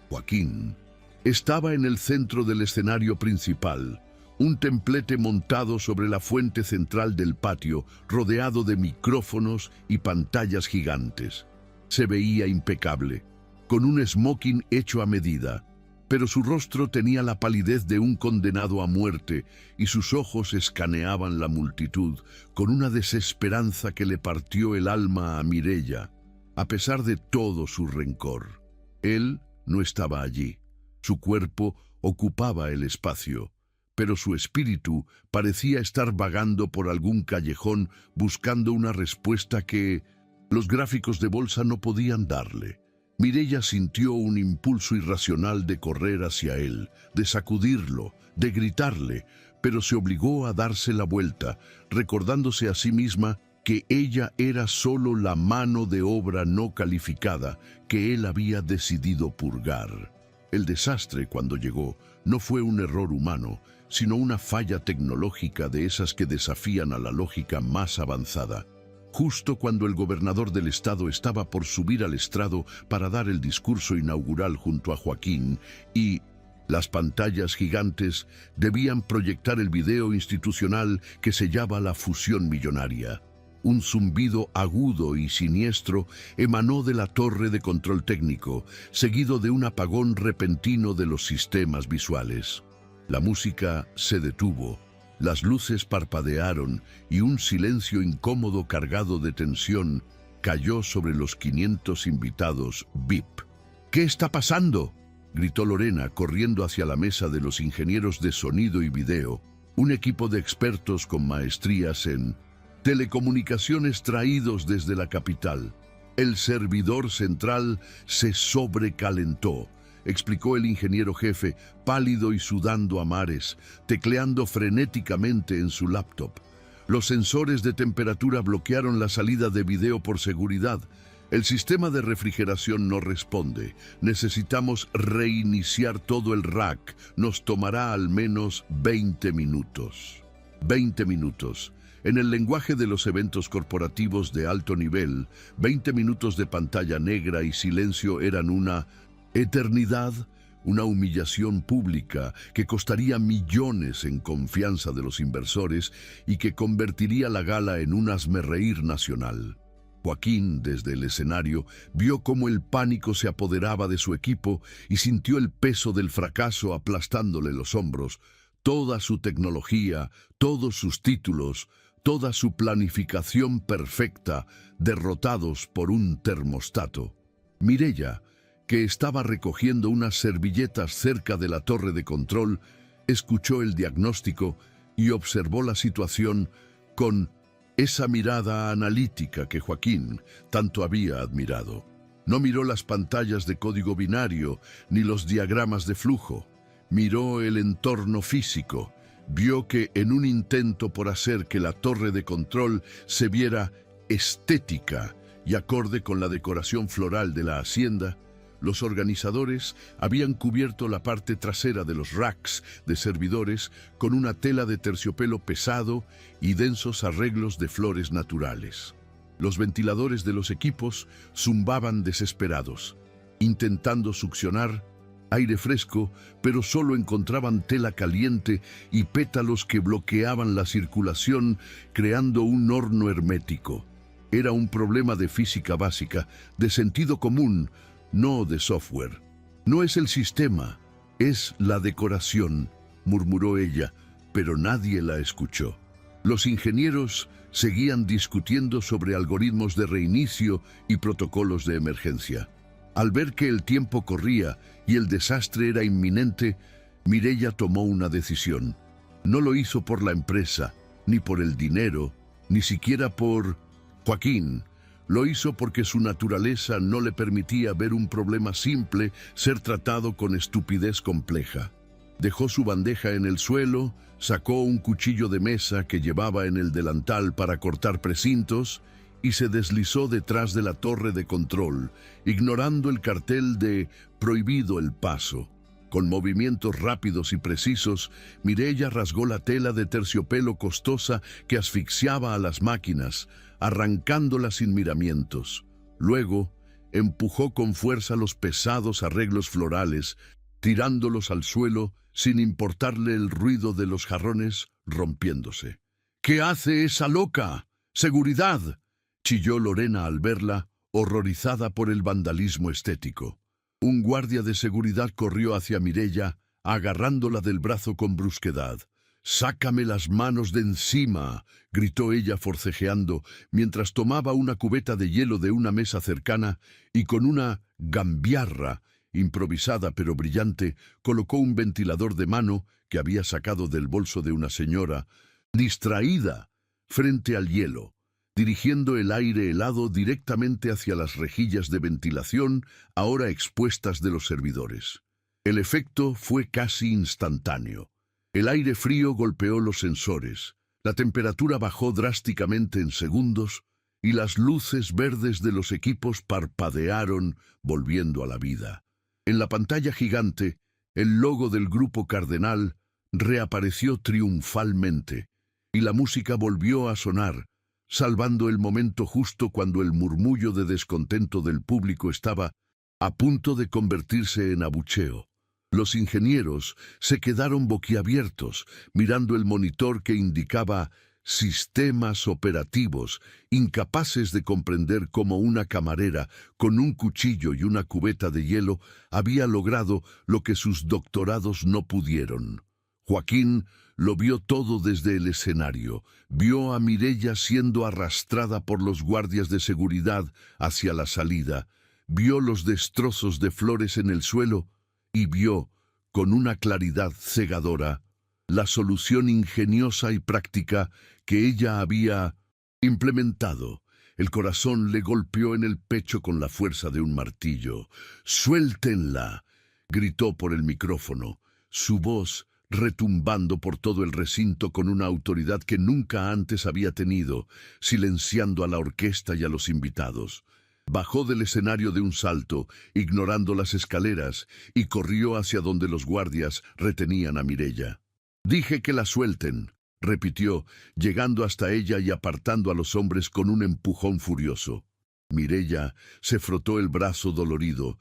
Joaquín estaba en el centro del escenario principal, un templete montado sobre la fuente central del patio, rodeado de micrófonos y pantallas gigantes. Se veía impecable, con un smoking hecho a medida, pero su rostro tenía la palidez de un condenado a muerte y sus ojos escaneaban la multitud con una desesperanza que le partió el alma a Mireia, a pesar de todo su rencor. Él no estaba allí. Su cuerpo ocupaba el espacio, pero su espíritu parecía estar vagando por algún callejón buscando una respuesta que Los gráficos de bolsa no podían darle. Mireia sintió un impulso irracional de correr hacia él, de sacudirlo, de gritarle, pero se obligó a darse la vuelta, recordándose a sí misma que ella era solo la mano de obra no calificada que él había decidido purgar. El desastre, cuando llegó, no fue un error humano, sino una falla tecnológica de esas que desafían a la lógica más avanzada. Justo cuando el gobernador del estado estaba por subir al estrado para dar el discurso inaugural junto a Joaquín, y las pantallas gigantes debían proyectar el video institucional que sellaba la fusión millonaria. Un zumbido agudo y siniestro emanó de la torre de control técnico, seguido de un apagón repentino de los sistemas visuales. La música se detuvo, las luces parpadearon y un silencio incómodo cargado de tensión cayó sobre los 500 invitados VIP. ¿Qué está pasando?, gritó Lorena, corriendo hacia la mesa de los ingenieros de sonido y video, un equipo de expertos con maestrías en telecomunicaciones traídos desde la capital. El servidor central se sobrecalentó, explicó el ingeniero jefe, pálido y sudando a mares, tecleando frenéticamente en su laptop. Los sensores de temperatura bloquearon la salida de video por seguridad. El sistema de refrigeración no responde. Necesitamos reiniciar todo el rack. Nos tomará al menos 20 minutos. 20 minutos. En el lenguaje de los eventos corporativos de alto nivel, 20 minutos de pantalla negra y silencio eran una eternidad, una humillación pública que costaría millones en confianza de los inversores y que convertiría la gala en un hazmerreír nacional. Joaquín, desde el escenario, vio cómo el pánico se apoderaba de su equipo y sintió el peso del fracaso aplastándole los hombros. Toda su tecnología, todos sus títulos, toda su planificación perfecta, derrotados por un termostato. Mireia, que estaba recogiendo unas servilletas cerca de la torre de control, escuchó el diagnóstico y observó la situación con esa mirada analítica que Joaquín tanto había admirado. No miró las pantallas de código binario ni los diagramas de flujo. Miró el entorno físico. Vio que en un intento por hacer que la torre de control se viera estética y acorde con la decoración floral de la hacienda, los organizadores habían cubierto la parte trasera de los racks de servidores con una tela de terciopelo pesado y densos arreglos de flores naturales. Los ventiladores de los equipos zumbaban desesperados, intentando succionar aire fresco, pero solo encontraban tela caliente y pétalos que bloqueaban la circulación, creando un horno hermético. Era un problema de física básica, de sentido común, no de software. No es el sistema, es la decoración, murmuró ella, pero nadie la escuchó. Los ingenieros seguían discutiendo sobre algoritmos de reinicio y protocolos de emergencia. Al ver que el tiempo corría y el desastre era inminente, Mireia tomó una decisión. No lo hizo por la empresa, ni por el dinero, ni siquiera por Joaquín. Lo hizo porque su naturaleza no le permitía ver un problema simple ser tratado con estupidez compleja. Dejó su bandeja en el suelo, sacó un cuchillo de mesa que llevaba en el delantal para cortar precintos y se deslizó detrás de la torre de control, ignorando el cartel de «Prohibido el paso». Con movimientos rápidos y precisos, Mireia rasgó la tela de terciopelo costosa que asfixiaba a las máquinas, arrancándolas sin miramientos. Luego, empujó con fuerza los pesados arreglos florales, tirándolos al suelo sin importarle el ruido de los jarrones rompiéndose. «¿Qué hace esa loca? ¡Seguridad!», chilló Lorena al verla, horrorizada por el vandalismo estético. Un guardia de seguridad corrió hacia Mireia, agarrándola del brazo con brusquedad. «¡Sácame las manos de encima!», gritó ella forcejeando, mientras tomaba una cubeta de hielo de una mesa cercana y con una gambiarra, improvisada pero brillante, colocó un ventilador de mano que había sacado del bolso de una señora, distraída, frente al hielo. dirigiendo el aire helado directamente hacia las rejillas de ventilación ahora expuestas de los servidores. El efecto fue casi instantáneo. El aire frío golpeó los sensores, la temperatura bajó drásticamente en segundos y las luces verdes de los equipos parpadearon, volviendo a la vida. En la pantalla gigante, el logo del Grupo Cardenal reapareció triunfalmente y la música volvió a sonar, salvando el momento justo cuando el murmullo de descontento del público estaba a punto de convertirse en abucheo. Los ingenieros se quedaron boquiabiertos, mirando el monitor que indicaba sistemas operativos, incapaces de comprender cómo una camarera, con un cuchillo y una cubeta de hielo, había logrado lo que sus doctorados no pudieron. Joaquín lo vio todo desde el escenario. Vio a Mireia siendo arrastrada por los guardias de seguridad hacia la salida. Vio los destrozos de flores en el suelo y vio, con una claridad cegadora, la solución ingeniosa y práctica que ella había implementado. El corazón le golpeó en el pecho con la fuerza de un martillo. «¡Suéltenla!», gritó por el micrófono, su voz retumbando por todo el recinto con una autoridad que nunca antes había tenido, silenciando a la orquesta y a los invitados. Bajó del escenario de un salto, ignorando las escaleras, y corrió hacia donde los guardias retenían a Mireia. «Dije que la suelten», repitió, llegando hasta ella y apartando a los hombres con un empujón furioso. Mireia se frotó el brazo dolorido,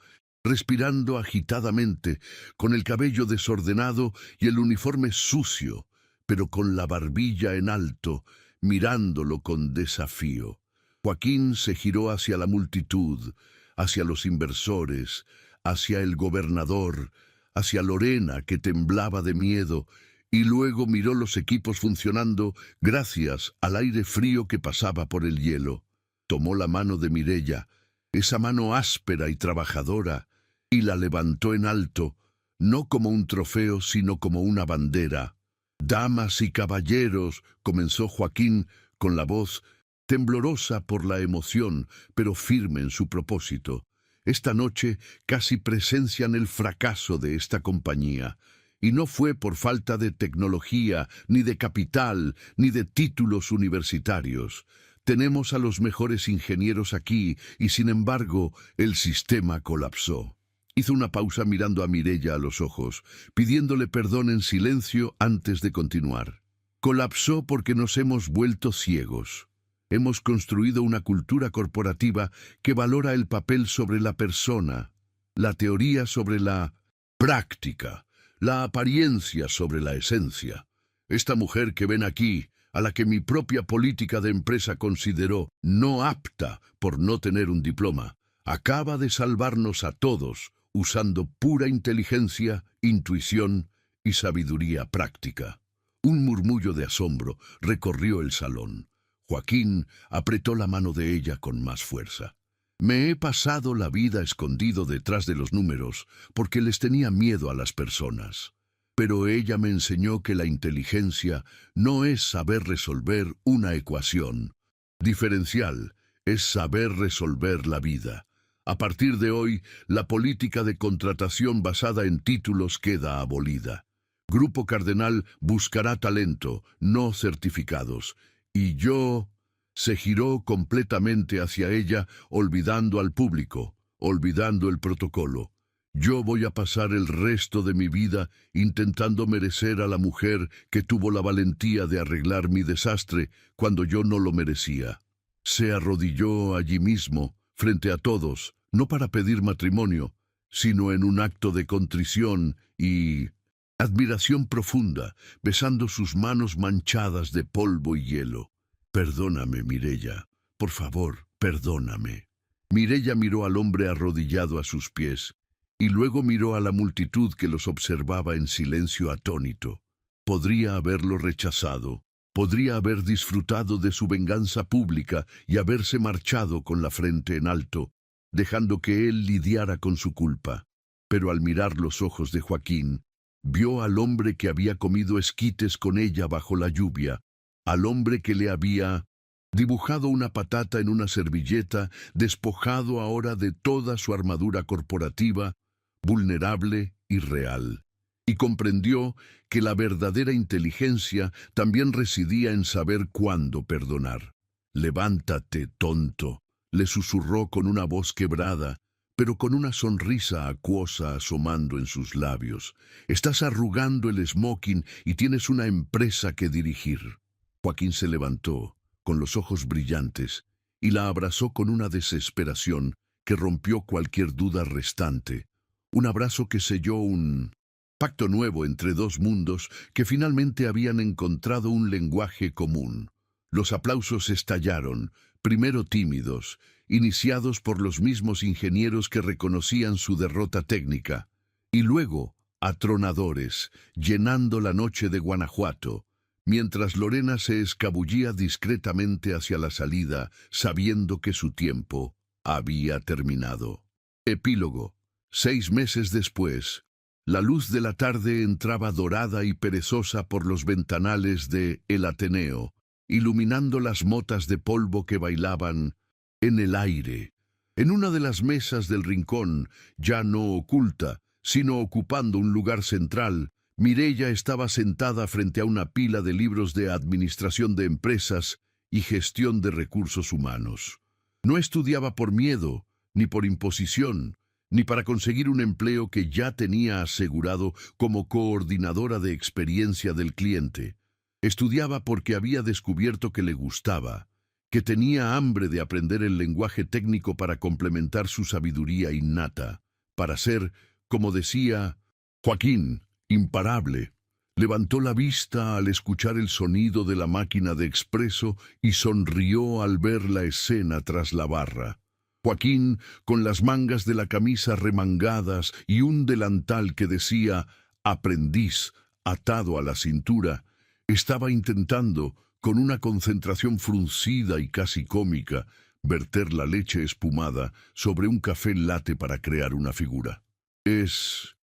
respirando agitadamente, con el cabello desordenado y el uniforme sucio, pero con la barbilla en alto, mirándolo con desafío. Joaquín se giró hacia la multitud, hacia los inversores, hacia el gobernador, hacia Lorena, que temblaba de miedo, y luego miró los equipos funcionando gracias al aire frío que pasaba por el hielo. Tomó la mano de Mireia, esa mano áspera y trabajadora, y la levantó en alto, no como un trofeo, sino como una bandera. «Damas y caballeros», comenzó Joaquín con la voz temblorosa por la emoción, pero firme en su propósito. Esta noche casi presencian el fracaso de esta compañía. Y no fue por falta de tecnología, ni de capital, ni de títulos universitarios. Tenemos a los mejores ingenieros aquí y, sin embargo, el sistema colapsó. Hizo una pausa mirando a Mireia a los ojos, pidiéndole perdón en silencio antes de continuar. Colapsó porque nos hemos vuelto ciegos. Hemos construido una cultura corporativa que valora el papel sobre la persona, la teoría sobre la práctica, la apariencia sobre la esencia. Esta mujer que ven aquí, a la que mi propia política de empresa consideró no apta por no tener un diploma, acaba de salvarnos a todos usando pura inteligencia, intuición y sabiduría práctica. Un murmullo de asombro recorrió el salón. Joaquín apretó la mano de ella con más fuerza. «Me he pasado la vida escondido detrás de los números porque les tenía miedo a las personas. Pero ella me enseñó que la inteligencia no es saber resolver una ecuación. Diferencial es saber resolver la vida. A partir de hoy, la política de contratación basada en títulos queda abolida. Grupo Cardenal buscará talento, no certificados. Y yo...» Se giró completamente hacia ella, olvidando al público, olvidando el protocolo. «Yo voy a pasar el resto de mi vida intentando merecer a la mujer que tuvo la valentía de arreglar mi desastre cuando yo no lo merecía». Se arrodilló allí mismo, frente a todos, no para pedir matrimonio, sino en un acto de contrición y admiración profunda, besando sus manos manchadas de polvo y hielo. «Perdóname, Mireia. Por favor, perdóname». Mireia miró al hombre arrodillado a sus pies, y luego miró a la multitud que los observaba en silencio atónito. Podría haberlo rechazado, podría haber disfrutado de su venganza pública y haberse marchado con la frente en alto, dejando que él lidiara con su culpa. Pero al mirar los ojos de Joaquín, vio al hombre que había comido esquites con ella bajo la lluvia, al hombre que le había dibujado una patata en una servilleta, despojado ahora de toda su armadura corporativa, vulnerable y real. Y comprendió que la verdadera inteligencia también residía en saber cuándo perdonar. «Levántate, tonto», le susurró con una voz quebrada, pero con una sonrisa acuosa asomando en sus labios. «Estás arrugando el smoking y tienes una empresa que dirigir». Joaquín se levantó, con los ojos brillantes, y la abrazó con una desesperación que rompió cualquier duda restante. Un abrazo que selló un pacto nuevo entre dos mundos que finalmente habían encontrado un lenguaje común. Los aplausos estallaron, primero tímidos, iniciados por los mismos ingenieros que reconocían su derrota técnica, y luego atronadores, llenando la noche de Guanajuato, mientras Lorena se escabullía discretamente hacia la salida, sabiendo que su tiempo había terminado. Epílogo. 6 meses después, la luz de la tarde entraba dorada y perezosa por los ventanales de El Ateneo, iluminando las motas de polvo que bailaban en el aire. En una de las mesas del rincón, ya no oculta, sino ocupando un lugar central, Mireia estaba sentada frente a una pila de libros de administración de empresas y gestión de recursos humanos. No estudiaba por miedo, ni por imposición, ni para conseguir un empleo que ya tenía asegurado como coordinadora de experiencia del cliente. Estudiaba porque había descubierto que le gustaba, que tenía hambre de aprender el lenguaje técnico para complementar su sabiduría innata, para ser, como decía Joaquín, imparable. Levantó la vista al escuchar el sonido de la máquina de expreso y sonrió al ver la escena tras la barra. Joaquín, con las mangas de la camisa remangadas y un delantal que decía «Aprendiz» atado a la cintura, estaba intentando, con una concentración fruncida y casi cómica, verter la leche espumada sobre un café latte para crear una figura. Es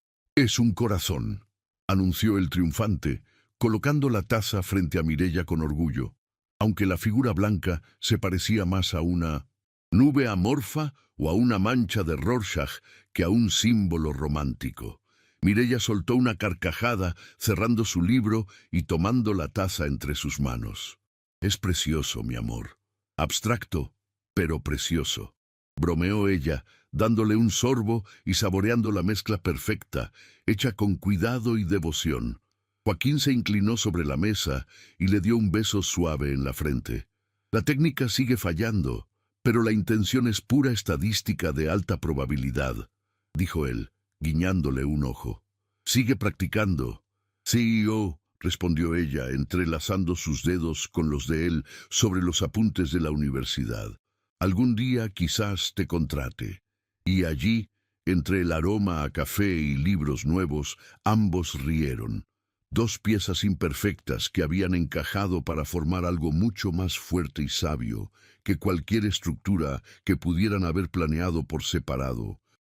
un corazón», anunció el triunfante, colocando la taza frente a Mireia con orgullo, aunque la figura blanca se parecía más a una nube amorfa o a una mancha de Rorschach que a un símbolo romántico. Mireia soltó una carcajada, cerrando su libro y tomando la taza entre sus manos. «Es precioso, mi amor. Abstracto, pero precioso», bromeó ella, dándole un sorbo y saboreando la mezcla perfecta, hecha con cuidado y devoción. Joaquín se inclinó sobre la mesa y le dio un beso suave en la frente. «La técnica sigue fallando, pero la intención es pura estadística de alta probabilidad», dijo él, guiñándole un ojo. «Sigue practicando». «CEO», respondió ella, entrelazando sus dedos con los de él sobre los apuntes de la universidad. «Algún día quizás te contrate». Y allí, entre el aroma a café y libros nuevos, ambos rieron. Dos piezas imperfectas que habían encajado para formar algo mucho más fuerte y sabio que cualquier estructura que pudieran haber planeado por separado.